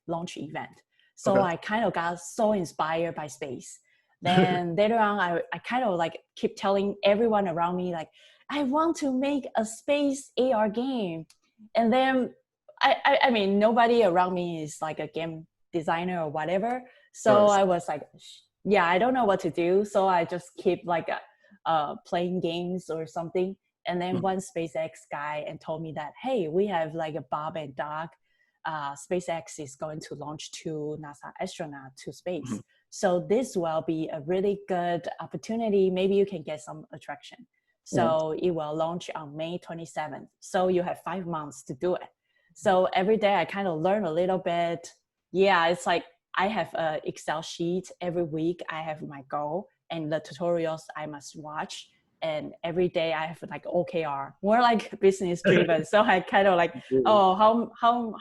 launch event. So Okay. I kind of got so inspired by space. Then later on, I kind of like keep telling everyone around me, like, I want to make a space AR game. And then I mean, nobody around me is like a game designer or whatever. So Right. I was like, yeah, I don't know what to do. So I just keep like playing games or something. And then Mhm. one SpaceX guy and told me that, hey, we have like a Bob and Doug. SpaceX is going to launch 2 NASA astronauts to space. Mhm. So this will be a really good opportunity. Maybe you can get some attraction. Yeah. So it will launch on May 27th. So you have 5 months to do it. So every day I kind of learn a little bit. Yeah, it's like I have an Excel sheet every week. I have my goal and the tutorials I must watch. And every day I have like OKR, more like business driven. So I kind of like, oh,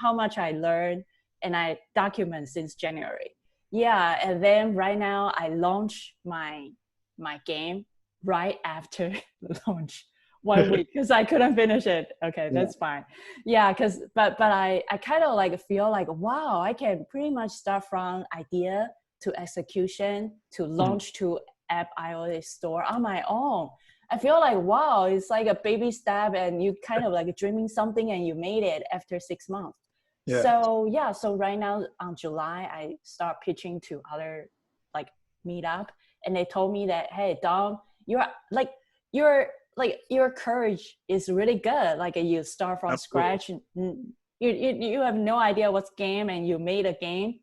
how much I learned, and I document since January. Yeah, and then right now I launch my game right after the launch, 1 week, because I couldn't finish it. Okay, Yeah. that's fine. Yeah, because but I kind of like feel like, wow, I can pretty much start from idea to execution to launch to app iOS store on my own. I feel like, wow, it's like a baby step, and you kind of like dreaming something and you made it after 6 months. Yeah. So yeah, so right now on July, I start pitching to other like meetup, and they told me that, hey, Dom, you're like, your courage is really good. Like you start from Absolutely. scratch, and you have no idea what's game, and you made a game,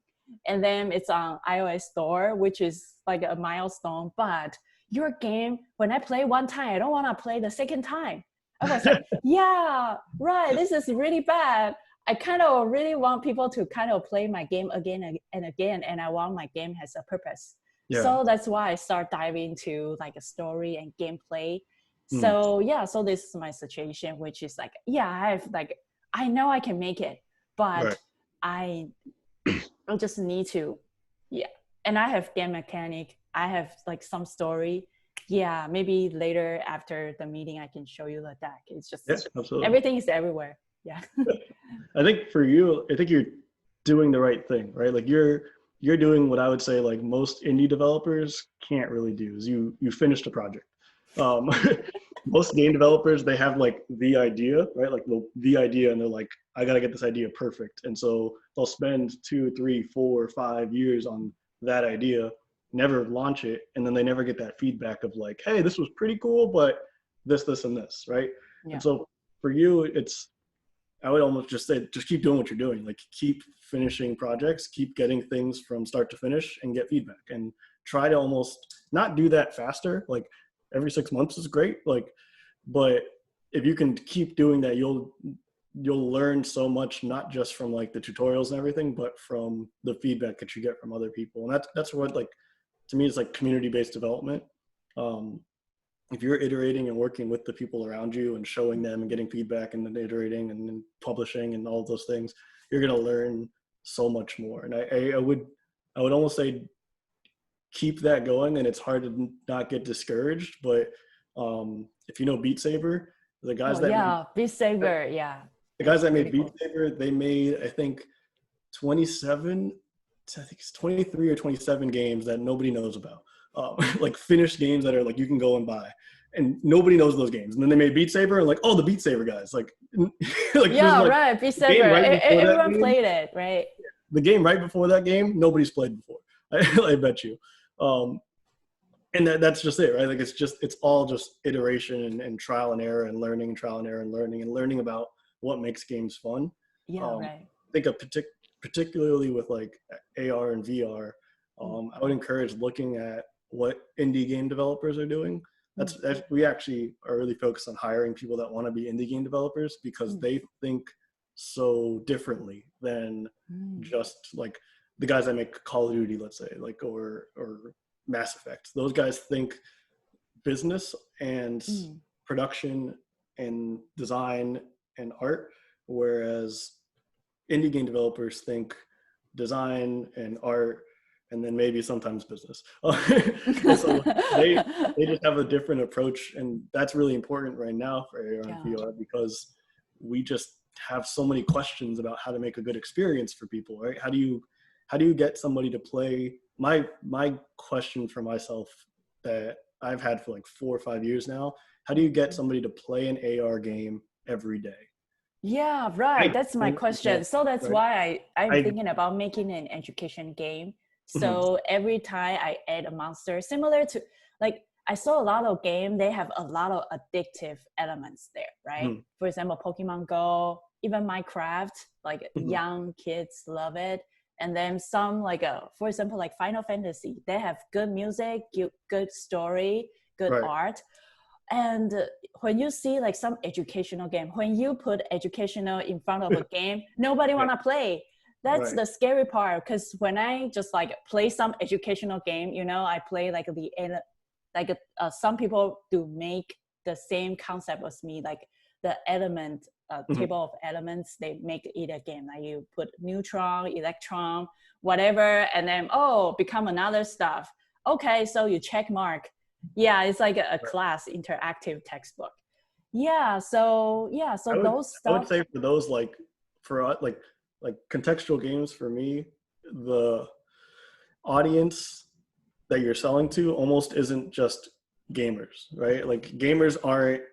and then it's on iOS store, which is like a milestone. But your game, when I play one time, I don't want to play the second time. I was like, yeah, right, this is really bad. I kind of really want people to kind of play my game again and again, and I want my game has a purpose. Yeah. So that's why I start diving into like a story and gameplay. Mhm. So yeah, so this is my situation, which is like, yeah, I know I can make it, but Right. I just need to, yeah. And I have game mechanic, I have like some story. Yeah, maybe later after the meeting I can show you the deck. It's just, Yeah. Absolutely. everything is everywhere. Yeah. I think for you, I think you're doing the right thing, right? Like you're doing what I would say like most indie developers can't really do, is you finished a project. Um, most game developers, they have like the idea, right? Like the idea, and they're like, I gotta get this idea perfect, and so they'll spend 2, 3, 4, 5 years on that idea, never launch it, and then they never get that feedback of like, hey, this was pretty cool, but this, and this, right? Yeah. And so for you, it's, I would almost just say, just keep doing what you're doing. Like keep finishing projects, keep getting things from start to finish, and get feedback, and try to almost not do that faster. Like every 6 months is great. Like, but if you can keep doing that, you'll learn so much, not just from like the tutorials and everything, but from the feedback that you get from other people. And that's what, like, to me, it's like community-based development. If you're iterating and working with the people around you and showing them and getting feedback and then iterating and then publishing and all of those things, you're going to learn so much more. And I would almost say keep that going, and it's hard to not get discouraged. But if you know Beat Saber, the guys Beat Saber, yeah. The guys that made really Beat Saber, they made, I think, 27, I think it's 23 or 27 games that nobody knows about. Like finished games that are like you can go and buy, and nobody knows those games. And then they made Beat Saber, and like, oh, the Beat Saber guys, like, like yeah, like, right, Beat Saber. Everyone played it, right? The game right before that game, nobody's played before. I bet you. And that's just it, right? Like it's all just iteration and trial and error and learning, trial and error and learning about what makes games fun. Yeah, right. I think particularly with like AR and VR, I would encourage looking at what indie game developers are doing. That's we actually are really focused on hiring people that want to be indie game developers because they think so differently than just like the guys that make Call of Duty, let's say, like or Mass Effect. Those guys think business and production and design and art, whereas indie game developers think design and art and then maybe sometimes business. So they just have a different approach, and that's really important right now for AR and VR because we just have so many questions about how to make a good experience for people, right? How do you get somebody to play? My question for myself that I've had for like 4 or 5 years now, how do you get somebody to play an AR game every day? Yeah, right. That's my question. So that's right. why I'm thinking about making an education game. So every time I add a monster, similar to like I saw a lot of games, they have a lot of addictive elements there, right? For example, Pokemon Go, even Minecraft, like young kids love it. And then some like, for example, like Final Fantasy, they have good music, good story, good art. And when you see like some educational game, when you put educational in front of a game, nobody want to play. That's the scary part. Because when I just like play some educational game, you know, I play like some people do make the same concept as me, like the element table of elements. They make it a game. Like you put neutron, electron, whatever, and then become another stuff. Okay, so you check mark. Yeah, it's like a class interactive textbook. So those stuff. I would say for those like contextual games, for me, the audience that you're selling to almost isn't just gamers, right? Like gamers aren't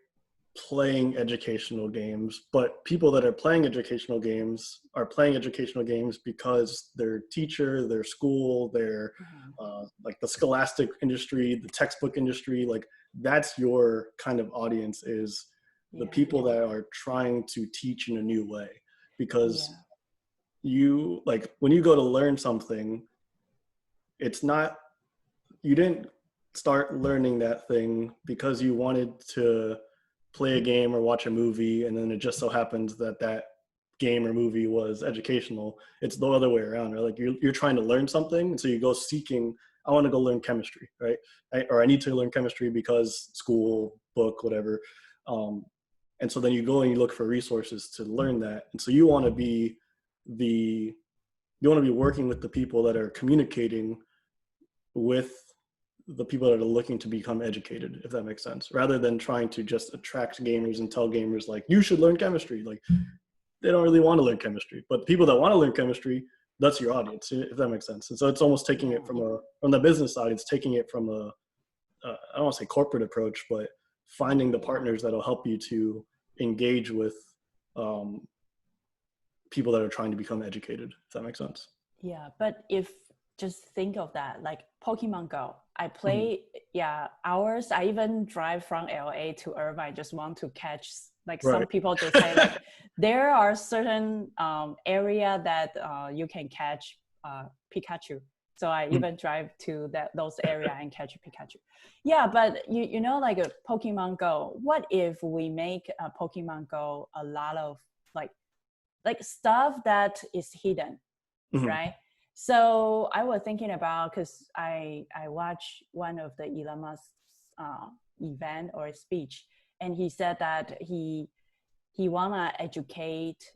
playing educational games, but people that are playing educational games are playing educational games because their teacher, their school, their like the scholastic industry, the textbook industry, like that's your kind of audience, is the people that are trying to teach in a new way. Because you like when you go to learn something, it's not, you didn't start learning that thing because you wanted to play a game or watch a movie, and then it just so happens that game or movie was educational. It's the other way around, right? Like you're trying to learn something, and so you go seeking, I want to go learn chemistry, right? I need to learn chemistry because school, book, whatever. And so then you go and you look for resources to learn that. And so you want to be working with the people that are communicating with the people that are looking to become educated, if that makes sense, rather than trying to just attract gamers and tell gamers like, you should learn chemistry. Like they don't really want to learn chemistry, but people that want to learn chemistry, that's your audience, if that makes sense. And so it's almost taking it from the business side, it's taking it from I don't want to say corporate approach, but finding the partners that'll help you to engage with people that are trying to become educated, if that makes sense. Yeah, but if just think of that, like Pokemon Go, I play hours. I even drive from LA to Irvine, just want to catch, like some people just say like there are certain area that you can catch Pikachu. So I even drive to those area and catch Pikachu. Yeah, but you know, like a Pokemon Go, what if we make a Pokemon Go a lot of like stuff that is hidden, right? So I was thinking about, because I watched one of the Elon Musk's event or speech, and he said that he wanna educate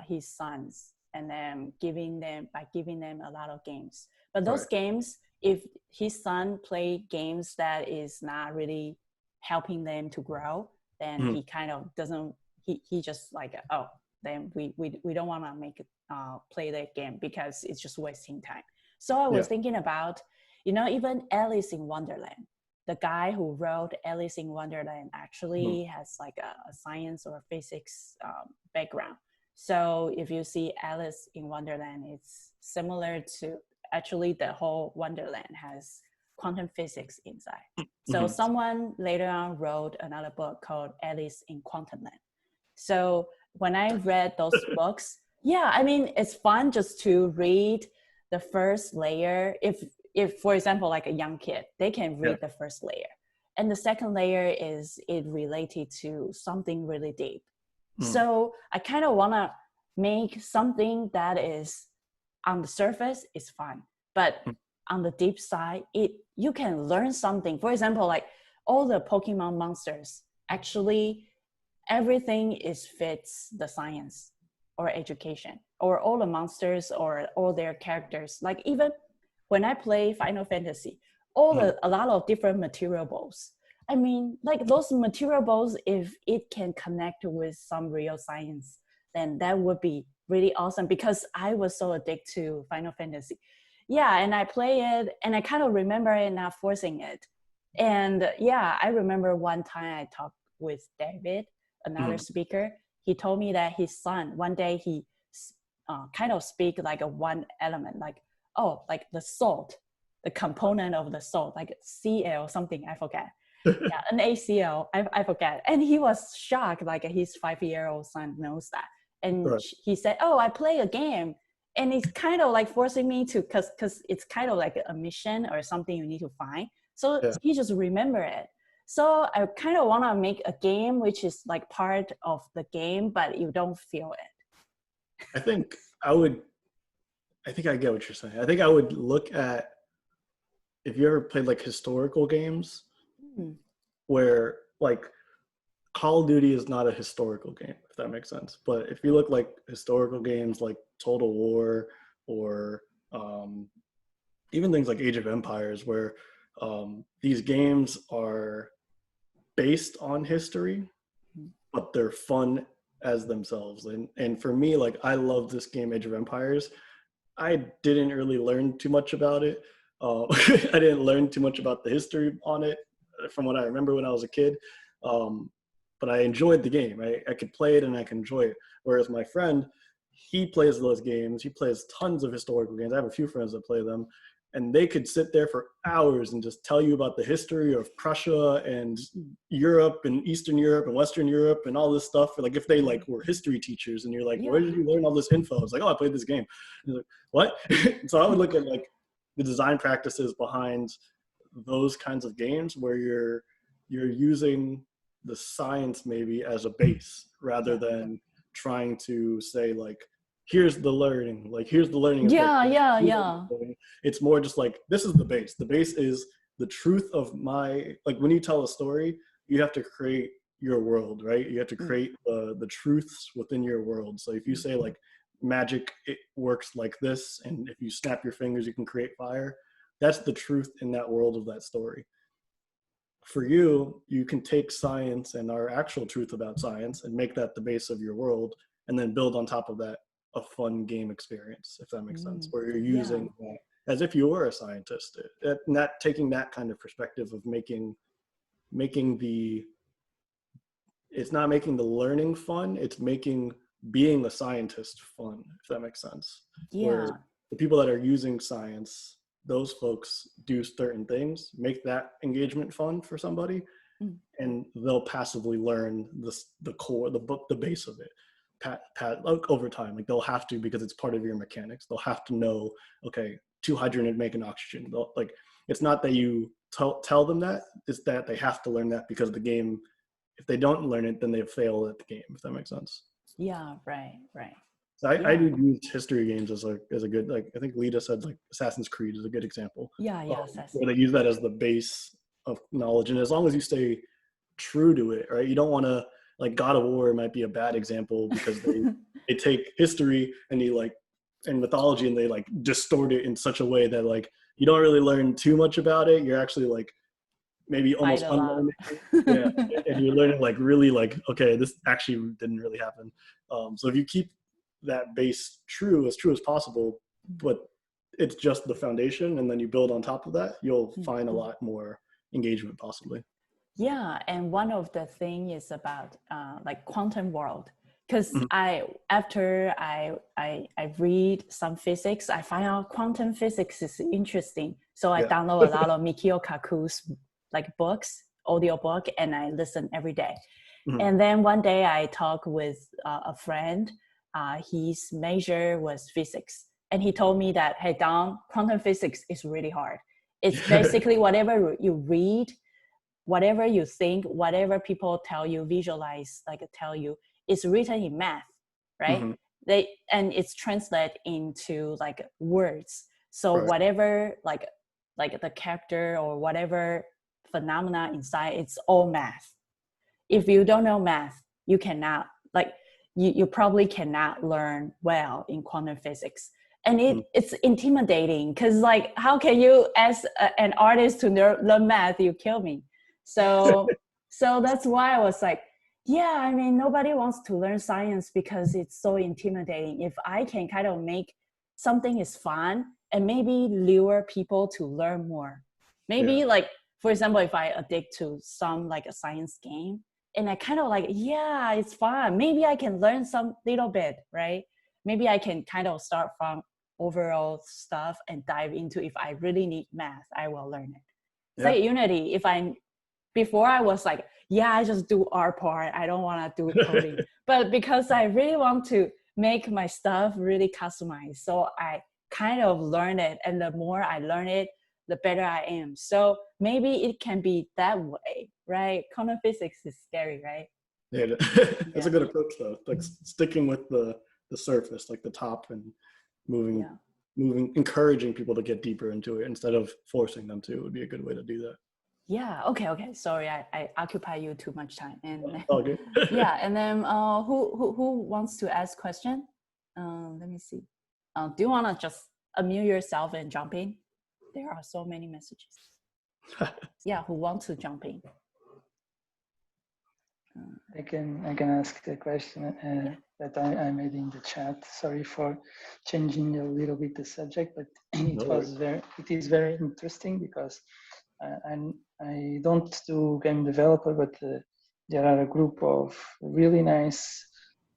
his sons and then giving them a lot of games. But those Right. games, if his son play games that is not really helping them to grow, then Mhm. he kind of doesn't. He just like, oh, then we don't want to make play that game because it's just wasting time. So I was Yeah. thinking about, even Alice in Wonderland. The guy who wrote Alice in Wonderland actually has like a science or physics background. So if you see Alice in Wonderland, it's similar to, actually the whole Wonderland has quantum physics inside. So Mhm. someone later on wrote another book called Alice in Quantum Land. So when I read those books, yeah, I mean, it's fun just to read the first layer. If for example, like a young kid, they can read the first layer. And the second layer is it related to something really deep. So I kind of want to make something that is on the surface is fine, but on the deep side, you can learn something. For example, like all the Pokemon monsters, actually everything is fits the science or education, or all the monsters or all their characters. Like even when I play Final Fantasy, a lot of different materials. I mean, like those materials, if it can connect with some real science, then that would be really awesome, because I was so addicted to Final Fantasy. Yeah, and I play it and I kind of remember it not forcing it. And yeah, I remember one time I talked with David, another speaker. He told me that his son, one day he kind of speak like a one element, like, oh, like the salt, the component of the salt, like Cl something, I forget. Yeah, NaCl, I forget. And he was shocked, like his 5-year-old son knows that. And Right. he said, oh, I play a game. And it's kind of like forcing me to, because it's kind of like a mission or something you need to find. So Yeah. he just remember it. So I kind of want to make a game which is like part of the game, but you don't feel it. I think I get what you're saying. I think I would look at, if you ever played like historical games, where like Call of Duty is not a historical game, if that makes sense. But if you look like historical games like Total War, or even things like Age of Empires, where these games are based on history, but they're fun as themselves. And for me, like, I love this game, Age of Empires. I didn't really learn too much about it. I didn't learn too much about the history on it from what I remember when I was a kid. But I enjoyed the game. I could play it and I could enjoy it. Whereas my friend, he plays those games. He plays tons of historical games. I have a few friends that play them. And they could sit there for hours and just tell you about the history of Prussia and Europe and Eastern Europe and Western Europe and all this stuff. Like if they like were history teachers and you're like, where did you learn all this info? It's like, oh, I played this game. And like, what? So I would look at like the design practices behind those kinds of games where you're using the science maybe as a base rather than trying to say like, here's the learning Yeah. it's more just like, this is the base. The base is the truth of my, like when you tell a story, you have to create your world, right? You have to create the truths within your world. So if you say like magic, it works like this, and if you snap your fingers you can create fire, that's the truth in that world of that story. For you, you can take science and our actual truth about science and make that the base of your world, and then build on top of that a fun game experience, if that makes sense, where you're using that as if you were a scientist. Not taking that kind of perspective of making the, it's not making the learning fun, it's making being a scientist fun, if that makes sense. Where the people that are using science, those folks do certain things, make that engagement fun for somebody, and they'll passively learn the core, the base of it, like over time. Like they'll have to, because it's part of your mechanics. They'll have to know, okay, 2 hydrogen make an oxygen. Like it's not that you tell them that, it's that they have to learn that because the game, if they don't learn it, then they fail at the game, if that makes sense. Yeah, right. So I do use history games as a good, like I think Lita said like Assassin's Creed is a good example. Where they use that as the base of knowledge, and as long as you stay true to it, right? You don't want to, like God of War might be a bad example because they take history and you like and mythology, and they like distort it in such a way that like you don't really learn too much about it. You're actually like maybe Fight almost a lot. unlearning. Yeah, and you're learning like really like, okay, this actually didn't really happen. So if you keep that base true as possible, but it's just the foundation, and then you build on top of that, you'll find a lot more engagement possibly. Yeah, and one of the thing is about like quantum world, because Mhm. after I read some physics, I find out quantum physics is interesting. So I Yeah. download a lot of Mikio Kaku's like books, audio book, and I listen every day. Mhm. And then one day I talked with a friend. His major was physics, and he told me that, hey, Don, quantum physics is really hard. It's basically whatever you read, whatever you think, whatever people tell you, visualize, like tell you, it's written in math, right? Mhm. And it's translated into like words. So Right. whatever like the character or whatever phenomena inside, it's all math. If you don't know math, you cannot like you probably cannot learn well in quantum physics. And it's intimidating because like how can you as an artist to learn math? You kill me. So that's why I was like, yeah, I mean, nobody wants to learn science because it's so intimidating. If I can kind of make something is fun and maybe lure people to learn more, maybe Yeah. like for example, if I addict to some like a science game and I kind of like, yeah, it's fun, maybe I can learn some little bit, right? Maybe I can kind of start from overall stuff and dive into, if I really need math, I will learn it. It's Yeah. like Unity. Before I was like, yeah, I just do art part, I don't want to do coding. But because I really want to make my stuff really customized, so I kind of learn it, and the more I learn it, the better I am. So maybe it can be that way, right? Quantum physics is scary, right? Yeah, that's a good approach though. Like sticking with the surface, like the top, and moving, Yeah. encouraging people to get deeper into it instead of forcing them to, would be a good way to do that. Yeah. Okay. Sorry, I occupy you too much time. And All good. yeah. And then who wants to ask question? Let me see. Do you want to just unmute yourself and jump in? There are so many messages. Yeah. Who wants to jump in? I can ask the question that I made in the chat. Sorry for changing a little bit the subject, but it is very interesting because I don't do game developer, but there are a group of really nice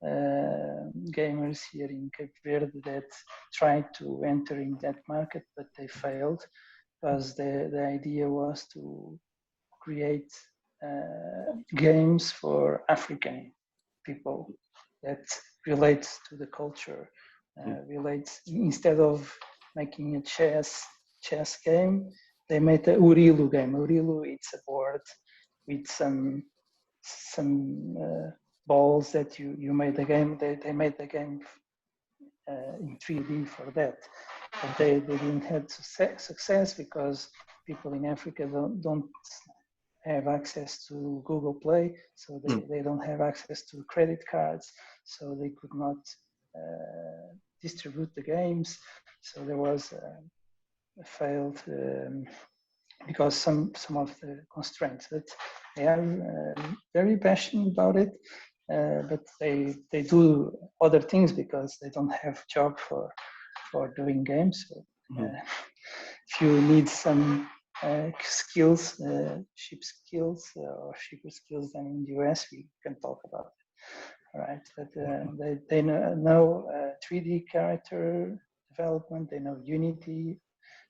gamers here in Cape Verde that tried to enter in that market, but they failed because the idea was to create games for African people that relates to the culture, relates, instead of making a chess game, they made a Urilu game. Urilu, it's a board with some balls that you made the game. They made the game in 3D for that, but they didn't have success because people in Africa don't have access to Google Play, so they don't have access to credit cards, so they could not distribute the games. So there was a failed because some of the constraints. But they are very passionate about it, but they do other things because they don't have job for doing games. So, if you need some skills, ship skills or shipper skills, then in the US we can talk about it. All right, but they know 3D character development. They know Unity.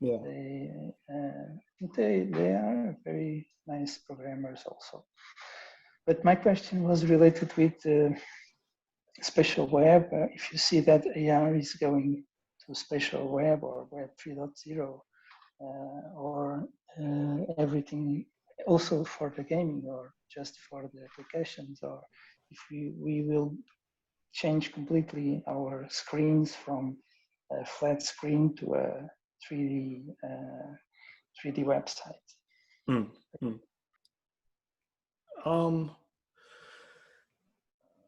Yeah. They are very nice programmers also. But my question was related with spatial web. If you see that AR is going to spatial web or Web 3.0, or everything also for the gaming or just for the applications, or if we will change completely our screens from a flat screen to a 3D website.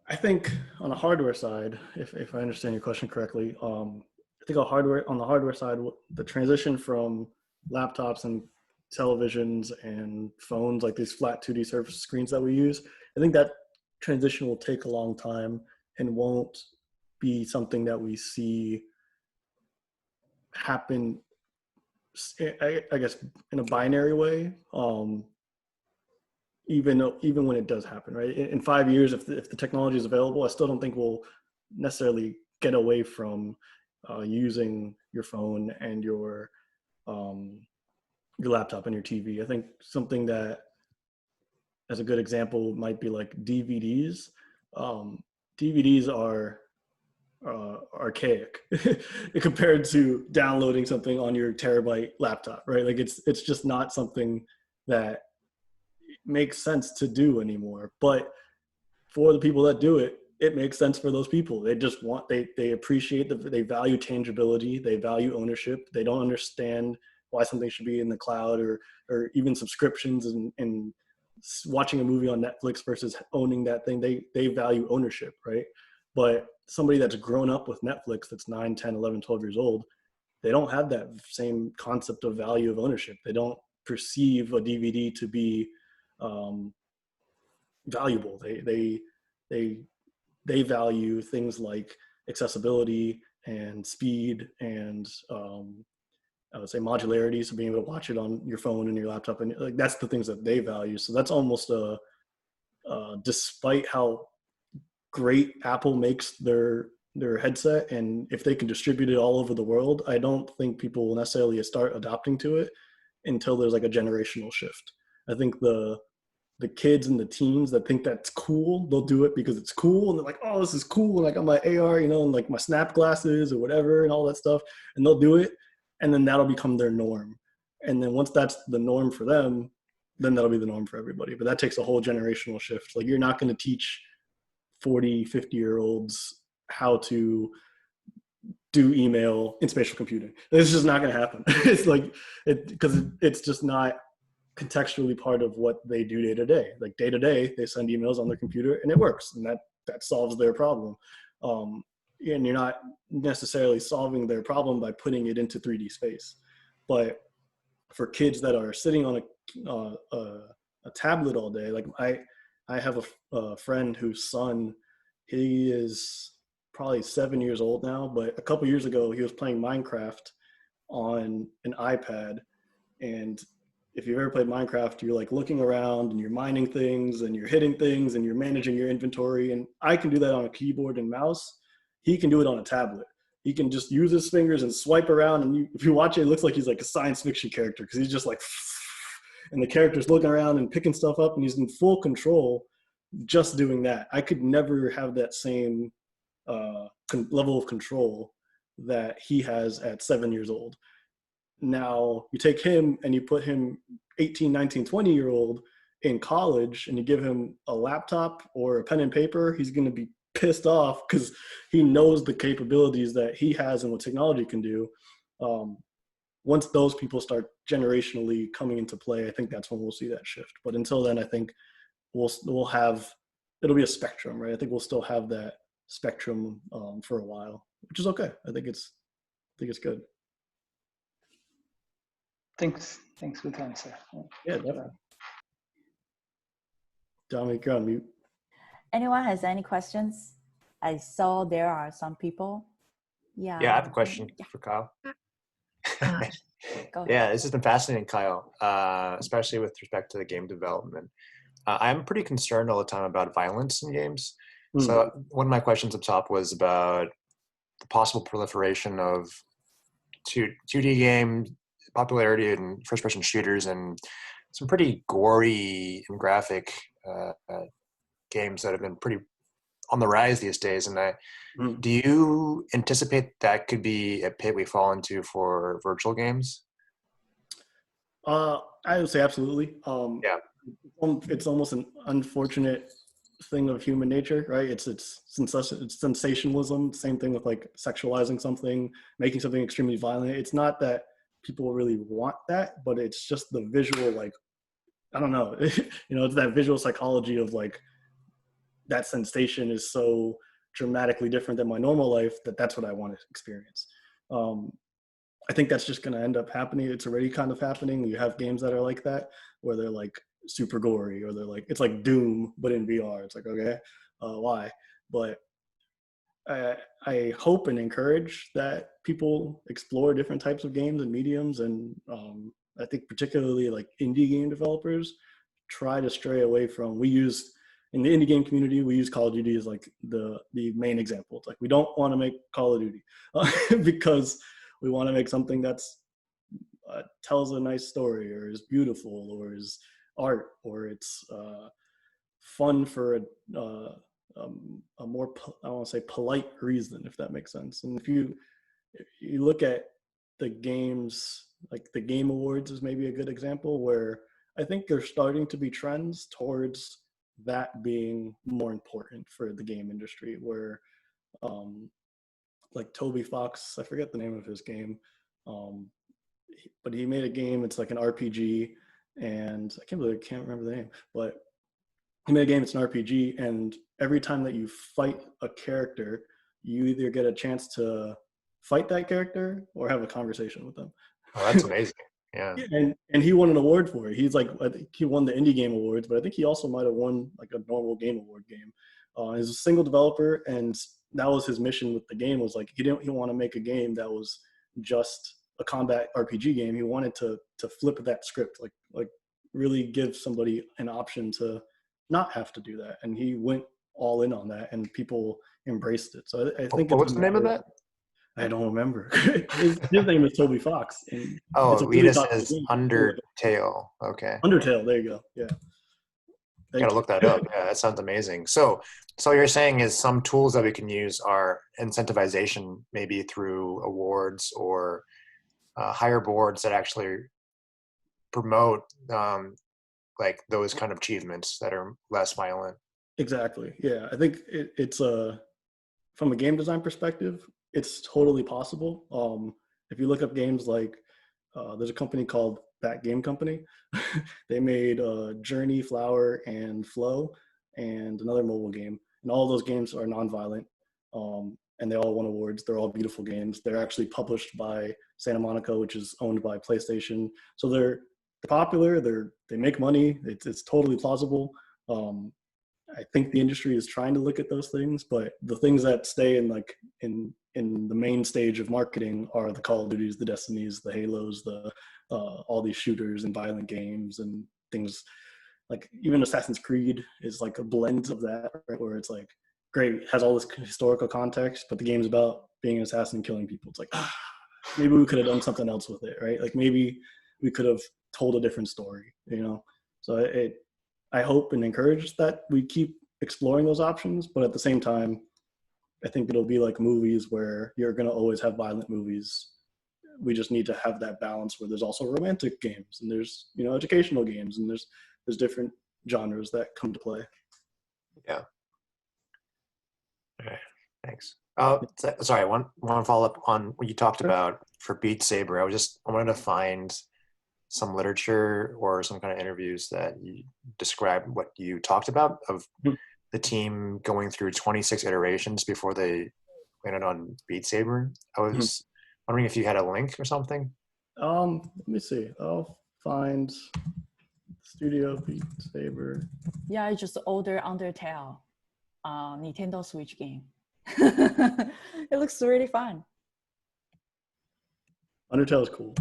I think on the hardware side, if I understand your question correctly, I think on the hardware side, the transition from laptops and televisions and phones, like these flat 2D surface screens that we use, I think that transition will take a long time and won't be something that we see happen, I guess, in a binary way. Even when it does happen, right? In 5 years, if the technology is available, I still don't think we'll necessarily get away from using your phone and your laptop and your TV. I think something that, as a good example, might be like DVDs. DVDs are archaic compared to downloading something on your terabyte laptop, right? Like it's just not something that makes sense to do anymore. But for the people that do it, it makes sense for those people. They just want, they appreciate they value tangibility, they value ownership. They don't understand why something should be in the cloud, or even subscriptions and watching a movie on Netflix versus owning that thing. They value ownership, right? But somebody that's grown up with Netflix, that's 9, 10, 11, 12 years old, they don't have that same concept of value of ownership. They don't perceive a DVD to be valuable. They value things like accessibility and speed and I would say modularity, so being able to watch it on your phone and your laptop, and like that's the things that they value. So that's almost despite how great Apple makes their headset, and if they can distribute it all over the world, I don't think people will necessarily start adopting to it until there's like a generational shift. I think the kids and the teens that think that's cool, they'll do it because it's cool, and they're like, oh, this is cool, and I got my AR, and like my snap glasses or whatever and all that stuff, and they'll do it, and then that'll become their norm. And then once that's the norm for them, then that'll be the norm for everybody. But that takes a whole generational shift. Like, you're not going to teach 40, 50-year-olds how to do email in spatial computing. It's just not going to happen. It's like, because it's just not contextually part of what they do day to day. Like day to day, they send emails on their computer and it works, and that solves their problem. And you're not necessarily solving their problem by putting it into 3D space. But for kids that are sitting on a tablet all day, like I have a friend whose son, he is probably 7 years old now, but a couple years ago he was playing Minecraft on an iPad. And if you've ever played Minecraft, you're like looking around and you're mining things and you're hitting things and you're managing your inventory. And I can do that on a keyboard and mouse. He can do it on a tablet. He can just use his fingers and swipe around. And if you watch it, it looks like he's like a science fiction character, because he's just like, and the character's looking around and picking stuff up, and he's in full control just doing that. I could never have that same level of control that he has at 7 years old. Now you take him and you put him 18, 19, 20-year-old in college, and you give him a laptop or a pen and paper, he's going to be pissed off because he knows the capabilities that he has and what technology can do. Once those people start generationally coming into play, I think that's when we'll see that shift. But until then, I think we'll have, it'll be a spectrum, right? I think we'll still have that spectrum for a while, which is okay. I think it's good. Thanks. Good answer. Yeah, definitely. Dominic, you're on mute. Anyone has any questions? I saw there are some people. Yeah. Yeah, I have a question for Kyle. Yeah, this has been fascinating, Kyle, especially with respect to the game development. I'm pretty concerned all the time about violence in games. So one of my questions up top was about the possible proliferation of 2D game popularity in first-person shooters and some pretty gory and graphic games that have been pretty on the rise these days. And do you anticipate that could be a pit we fall into for virtual games? I would say absolutely. Yeah, it's almost an unfortunate thing of human nature, right? It's sensationalism. Same thing with like sexualizing something, making something extremely violent. It's not that people really want that, but it's just the visual, like, I don't know, it's that visual psychology of like, that sensation is so dramatically different than my normal life that's what I want to experience. I think that's just going to end up happening. It's already kind of happening. You have games that are like that, where they're like super gory, or they're like, it's like Doom but in VR. It's like, okay, why? But I hope and encourage that people explore different types of games and mediums, and I think particularly like indie game developers try to stray away from. We use in the indie game community, we use Call of Duty as like the main example. It's like we don't want to make Call of Duty because we want to make something that's tells a nice story, or is beautiful, or is art, or it's fun for a more, I want to say, polite reason, if that makes sense. And if you look at the games, like the Game Awards is maybe a good example, where I think there's starting to be trends towards that being more important for the game industry, where like Toby Fox, I forget the name of his game, but he made a game, it's like an RPG, and I can't remember the name, but he made a game, it's an RPG, and every time that you fight a character, you either get a chance to fight that character or have a conversation with them. Oh, that's amazing. Yeah. And he won an award for it. He's like, I think he won the Indie Game Awards, but I think he also might have won like a normal Game Award game. He's a single developer, and that was his mission with the game, was like, he want to make a game that was just a combat RPG game. He wanted to flip that script, like really give somebody an option to not have to do that. And he went all in on that, and people embraced it. So I think what's the name of that? I don't remember. his name is Toby Fox. And oh, Lita really says Undertale. Okay. Undertale, there you go. Yeah. Gotta look that up. Yeah, that sounds amazing. So you're saying is some tools that we can use are incentivization, maybe through awards or higher boards that actually promote like those kind of achievements that are less violent. Exactly. Yeah, I think it's from a game design perspective, it's totally possible. If you look up games like, there's a company called That Game Company. They made Journey, Flower, and Flow, and another mobile game. And all those games are nonviolent, and they all won awards. They're all beautiful games. They're actually published by Santa Monica, which is owned by PlayStation. So they're popular. They make money. It's totally plausible. I think the industry is trying to look at those things, but the things that stay in the main stage of marketing are the Call of Duties, the Destinies, the Halos, the all these shooters and violent games and things. Like even Assassin's Creed is like a blend of that, right? Where it's like, great, it has all this historical context, but the game's about being an assassin and killing people. It's like, maybe we could have done something else with it, right? Like maybe we could have told a different story, you know? So I hope and encourage that we keep exploring those options, but at the same time, I think it'll be like movies, where you're going to always have violent movies. We just need to have that balance where there's also romantic games, and there's, you know, educational games, and there's different genres that come to play. Yeah. Okay. Thanks. Sorry, one follow up on what you talked about for Beat Saber. I wanted to find some literature or some kind of interviews that you describe what you talked about of the team going through 26 iterations before they landed on Beat Saber. I was wondering if you had a link or something. Let me see. I'll find Studio Beat Saber. Yeah, I just ordered Undertale, Nintendo Switch game. It looks really fun. Undertale is cool.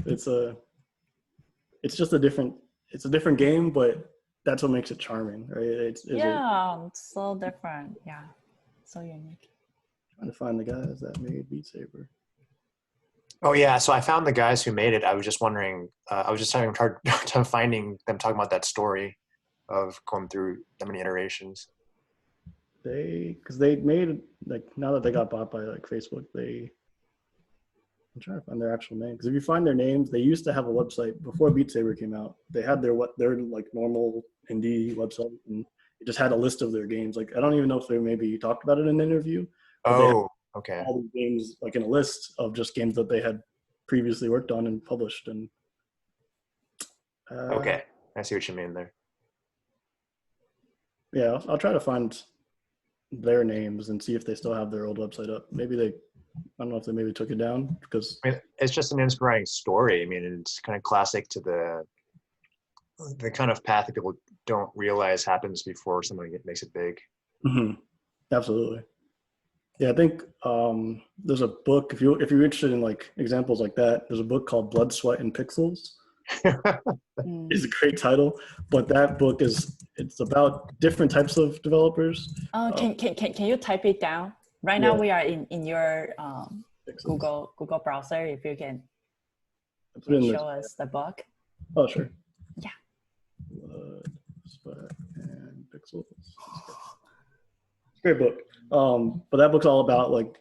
It's just a different game, but that's what makes it charming, right? It's so different. Yeah, so unique. Trying to find the guys that made Beat Saber. Oh yeah, so I found the guys who made it. I was just wondering. I was just having a hard time finding them talking about that story of going through that many iterations. Because they made, like, now that they got bought by like Facebook, I'm trying to find their actual name, because if you find their names, they used to have a website before Beat Saber came out. They had their like normal indie website, and it just had a list of their games. Like, I don't even know if they maybe talked about it in an interview. Oh, okay. All the games like in a list of just games that they had previously worked on and published. And okay, I see what you mean there. Yeah, I'll try to find their names and see if they still have their old website up. Maybe they, I don't know if they maybe took it down because I mean, it's just an inspiring story. I mean, it's kind of classic to the kind of path that people don't realize happens before somebody makes it big. Mhm. Absolutely. Yeah, I think there's a book, if you're interested in like examples like that, there's a book called Blood, Sweat, and Pixels. It's a great title, but that book it's about different types of developers. Oh, can you type it down? Right now Yeah. we are in your Pixels. Google browser. If you can I put it in show this. us the book. Oh, sure. Yeah. Blood, Sweat, and Pixels. Great book. But that book's all about like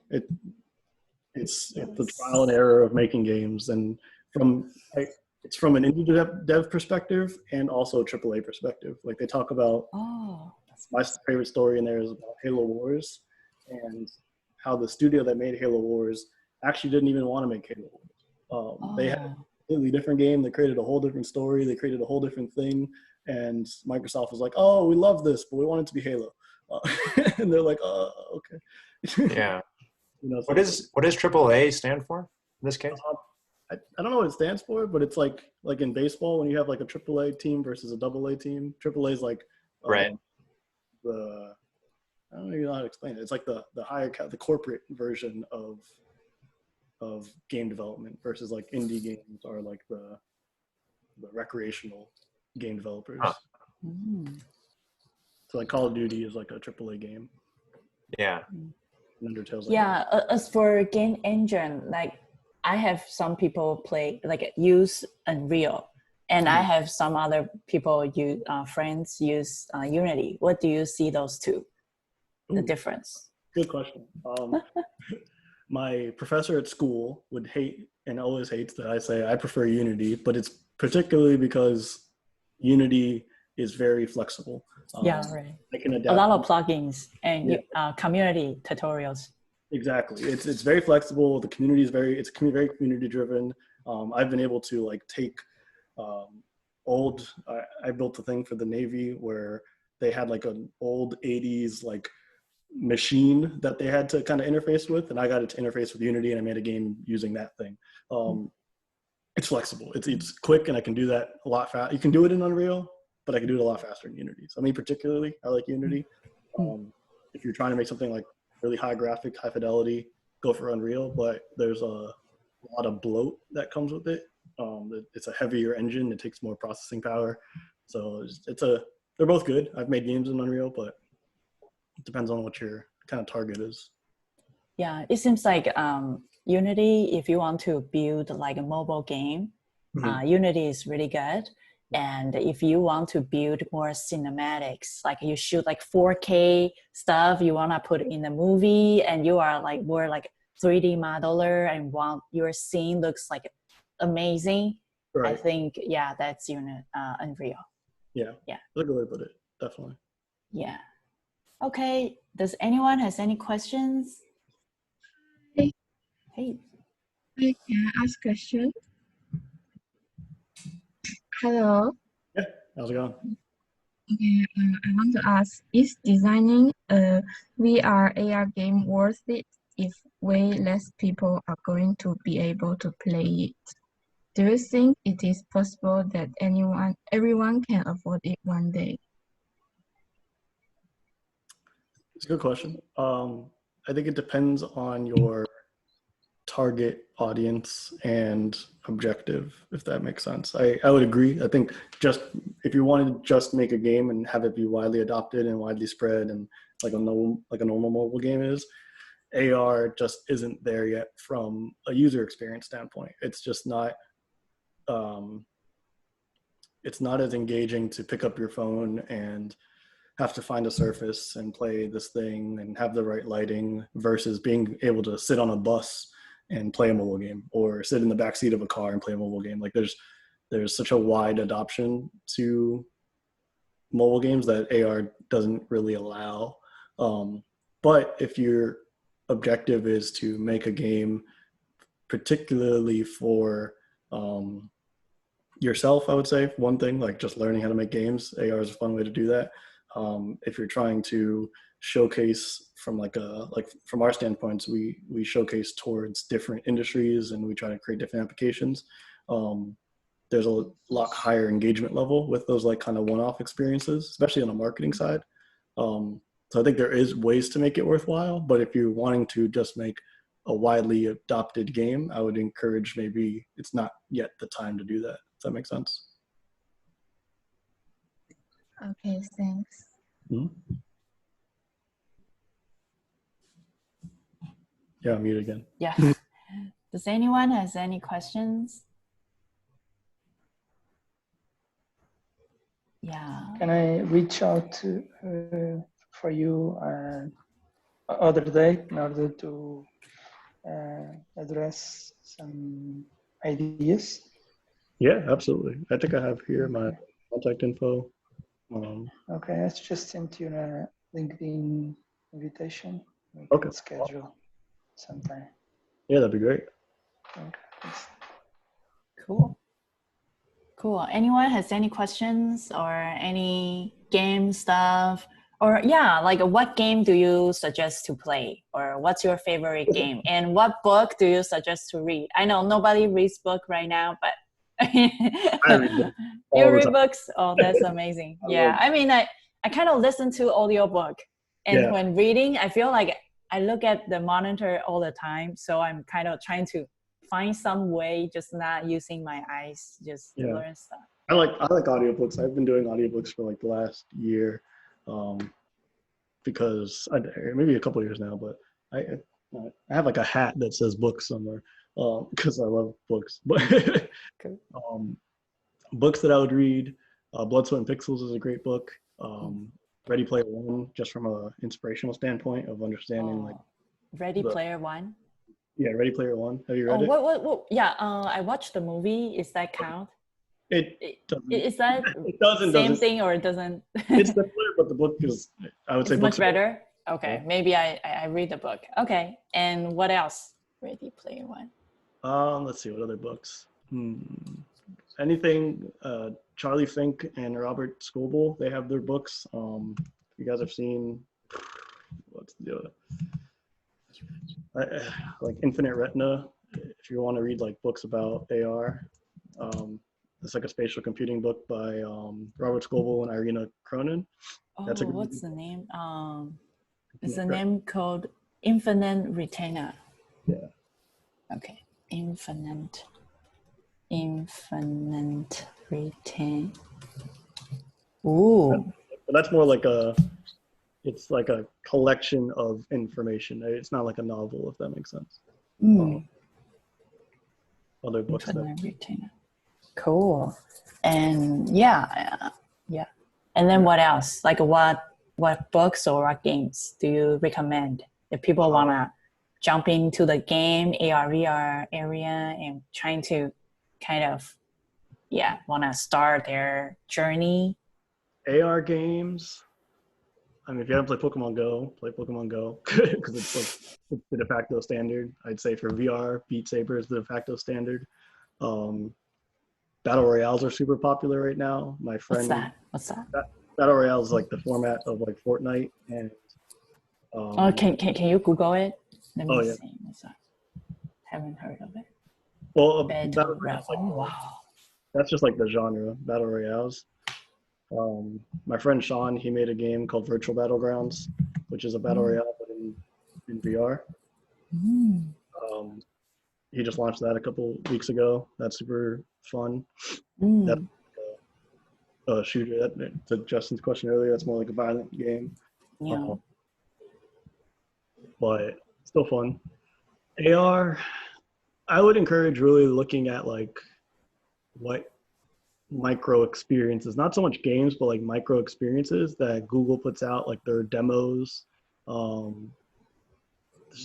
it's the trial and error of making games, and it's from an indie dev perspective and also a AAA perspective. Like they talk about my favorite story in there is about Halo Wars and how the studio that made Halo Wars actually didn't even want to make Halo Wars. They had a completely different game. They created a whole different story. They created a whole different thing. And Microsoft was like, "Oh, we love this, but we want it to be Halo." And they're like, "Okay." Yeah. You know, What does AAA stand for in this case? I don't know what it stands for, but it's like in baseball when you have like a AAA team versus a AA team. AAA is like Right. I don't even know how to explain it. It's like the higher the corporate version of game development versus like indie games or like the recreational game developers. Huh. So like Call of Duty is like a AAA game. Yeah. And Undertale's like Yeah, as for game engine, like I have some people play like use Unreal, and I have some other people use friends use Unity. What do you see those two? The difference? Good question. My professor at school would hate and always hates that I say I prefer Unity, but it's particularly because Unity is very flexible. Yeah, right. I can adapt a lot of plugins and community tutorials. Exactly. It's very flexible. The community is very community driven. I've been able to like take I built a thing for the Navy where they had like an old 80s like machine that they had to kind of interface with, and I got it to interface with Unity, and I made a game using that thing. It's flexible. It's quick, and I can do that a lot fast. You can do it in Unreal, but I can do it a lot faster in Unity. So I mean, particularly, I like Unity. If you're trying to make something like really high graphic, high fidelity, go for Unreal, but there's a lot of bloat that comes with it. It's a heavier engine. It takes more processing power. So they're both good. I've made games in Unreal, but it depends on what your kind of target is. Yeah, it seems like Unity, if you want to build like a mobile game, Unity is really good. And if you want to build more cinematics, like you shoot like 4K stuff, you want to put in the movie, and you are like more like 3D modeler and want your scene looks like amazing. Right. I think, that's Unreal. Yeah. That's a good way to put it. Definitely. Yeah. Okay. Does anyone has any questions? Hey. Hey. Can I ask a question? Hello. Yeah. How's it going? Okay. I want to ask: is designing a VR AR game worth it if way less people are going to be able to play it? Do you think it is possible that everyone can afford it one day? It's a good question. I think it depends on your target audience and objective, if that makes sense. I would agree. I think just if you wanted to just make a game and have it be widely adopted and widely spread and like a normal mobile game is, AR just isn't there yet from a user experience standpoint. It's just not it's not as engaging to pick up your phone and have to find a surface and play this thing and have the right lighting versus being able to sit on a bus and play a mobile game, or sit in the backseat of a car and play a mobile game. Like there's such a wide adoption to mobile games that AR doesn't really allow. But if your objective is to make a game particularly for yourself, I would say one thing, like just learning how to make games, AR is a fun way to do that. if you're trying to showcase from from our standpoints, we showcase towards different industries and we try to create different applications. There's a lot higher engagement level with those like kind of one-off experiences, especially on the marketing side. So I think there is ways to make it worthwhile, but if you're wanting to just make a widely adopted game, I would encourage maybe it's not yet the time to do that. Does that make sense? Okay, thanks. Mm-hmm. Yeah, I'm mute again. Yeah. Does anyone has any questions? Yeah. Can I reach out to, for you other day in order to address some ideas? Yeah, absolutely. I think I have here my Okay. contact info. Okay, let's just send you a LinkedIn invitation. We Okay. can schedule sometime. Yeah, that'd be great. Okay, thanks. Cool. Cool. Anyone has any questions or any game stuff? Or yeah, like what game do you suggest to play? Or what's your favorite game? And what book do you suggest to read? I know nobody reads book right now, but I read books you all the read time. books? Oh, that's amazing. Yeah. I mean, I kind of listen to audiobook. And when reading, I feel like I look at the monitor all the time. So I'm kind of trying to find some way, just not using my eyes, just learn stuff. I like audiobooks. I've been doing audiobooks for like the last year, because maybe a couple of years now. But I have like a hat that says books somewhere, because I love books. But books that I would read, Blood, Sweat, and Pixels is a great book. Ready Player One, just from a inspirational standpoint of understanding like Ready Player One. Yeah, Ready Player One. Have you read it? What? Yeah, I watched the movie. Is that count? It doesn't. Is that it same thing or it doesn't? It's similar, but the book is, I would say, it's much better. Okay, yeah. Maybe I read the book. Okay, and what else? Ready Player One. Let's see, what other books? Anything, Charlie Fink and Robert Scoble, they have their books. You guys have seen, what's the other? Like Infinite Retina, if you want to read like books about AR. It's like a spatial computing book by Robert Scoble and Irina Cronin. That's what's the name? It's a name called Infinite Retina. Yeah. Okay, Infinite Retina. Ooh. But that's more like it's like a collection of information. It's not like a novel, if that makes sense. Other books. Cool. And yeah. And then what else? Like what books or what games do you recommend if people wanna jump into the game AR/VR area and trying to kind of wanna start their journey? AR games. I mean, if you haven't played Pokemon Go, play Pokemon Go because it's like the de facto standard. I'd say for VR, Beat Saber is the de facto standard. Battle Royales are super popular right now. My friend. What's that? Battle Royale is like the format of like Fortnite and. Can you Google it? Let me yeah. see. What's that? Haven't heard of it. Well, Battle Royale. Wow. That's just like the genre, Battle Royales. My friend Sean, he made a game called Virtual Battlegrounds, which is a Battle Royale but in VR. He just launched that a couple weeks ago. That's super fun. That's a shooter. To Justin's question earlier, that's more like a violent game. Yeah. But still fun. AR, I would encourage really looking at like what micro experiences, not so much games, but like micro experiences that Google puts out, like their demos. There's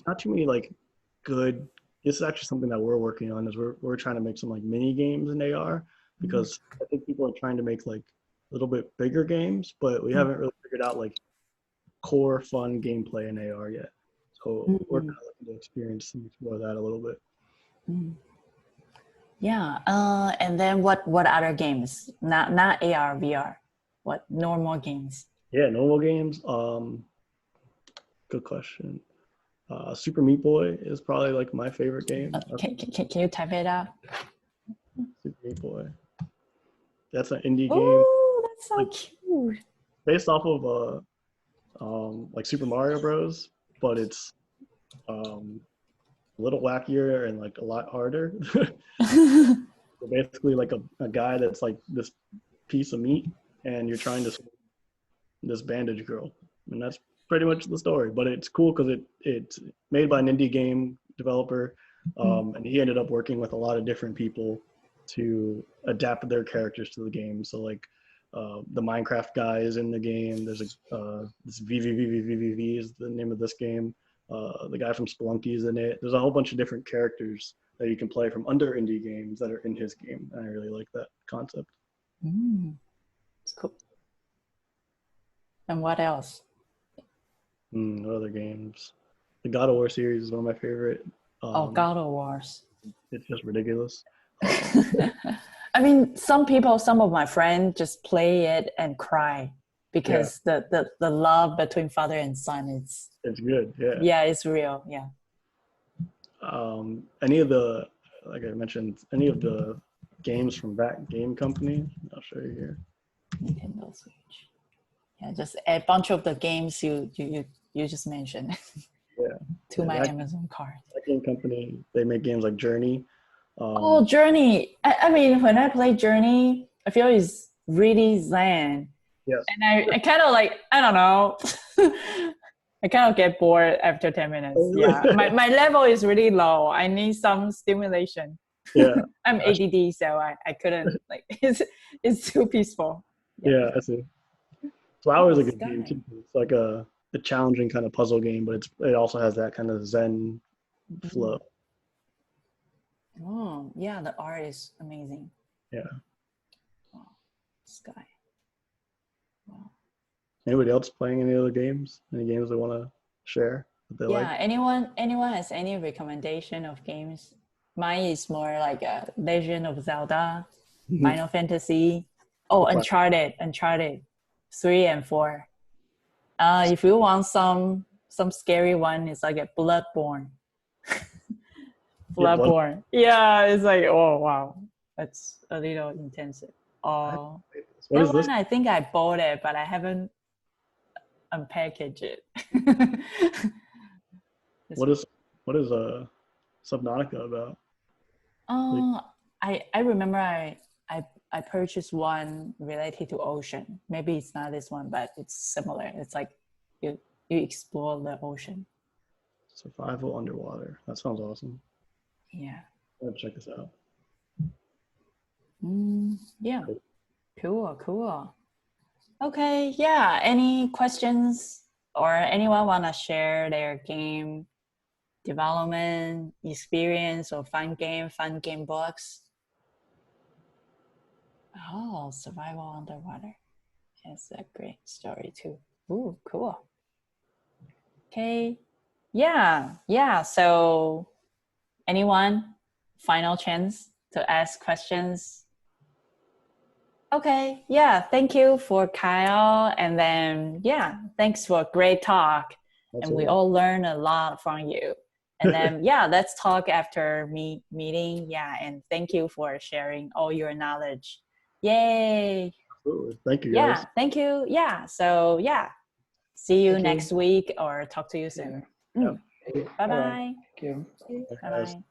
not too many like good. This is actually something that we're working on. Is we're trying to make some like mini games in AR because I think people are trying to make like a little bit bigger games, but we haven't really figured out like core fun gameplay in AR yet. So we're kind of looking to experience more of that a little bit. Yeah. And then what other games? Not AR, VR. What normal games? Yeah, normal games. Good question. Super Meat Boy is probably like my favorite game. Can you type it out? Super Meat Boy. That's an indie game. Oh, that's so like, cute. based off of like Super Mario Bros, but it's a little wackier and like a lot harder. So basically like a guy that's like this piece of meat and you're trying to save this bandage girl. And that's pretty much the story, but it's cool because it's made by an indie game developer. And he ended up working with a lot of different people to adapt their characters to the game. So like the Minecraft guy is in the game. There's this VVVVVV is the name of this game. The guy from Spelunky is in it. There's a whole bunch of different characters that you can play from under indie games that are in his game. And I really like that concept. It's cool. And what else? What other games? The God of War series is one of my favorite. God of Wars. It's just ridiculous. I mean, some of my friends just play it and cry because the love between father and son is. It's good, yeah. Yeah, it's real, yeah. Any of the, like I mentioned, any of the games from that game company, I'll show you here. Nintendo Switch. Yeah, just a bunch of the games you just mentioned. Yeah. To my Amazon cart. That game company, they make games like Journey. Journey. I mean, when I play Journey, I feel it's really zen. Yes. And I kind of like, I don't know. I kind of get bored after 10 minutes. Yeah. My level is really low. I need some stimulation. Yeah. I'm ADD, so I couldn't, like, it's too peaceful. Yeah, I see. Flower is a good game too. It's like a challenging kind of puzzle game, but it also has that kind of zen flow. Oh, yeah, the art is amazing. Yeah. Wow. Sky. Wow. Anybody else playing any other games? Any games they want to share that they like? Anyone has any recommendation of games? Mine is more like a Legend of Zelda, Final Fantasy. Oh, Uncharted 3 and 4. If you want some scary one, it's like a Bloodborne. Bloodborne. Yeah, it's like, oh wow, that's a little intensive. Oh, what is this? I think I bought it, but I haven't unpackaged it. What is Subnautica about? I remember I purchased one related to ocean. Maybe it's not this one, but it's similar. It's like you explore the ocean. Survival underwater. That sounds awesome. Yeah. I'm gonna check this out. Yeah. Cool. Okay. Yeah. Any questions or anyone want to share their game development experience or fun game books? Oh, survival underwater. It's a great story too. Ooh, cool. Okay. Yeah. So anyone? Final chance to ask questions? Okay. Yeah. Thank you for Kyle. And then, thanks for a great talk. Absolutely. And we all learn a lot from you. And then, let's talk after meeting. Yeah. And thank you for sharing all your knowledge. Yay. Absolutely. Thank you, guys. Yeah. Thank you. Yeah. So, see you next week or talk to you soon. Yeah. Bye-bye. Thank you. Bye-bye.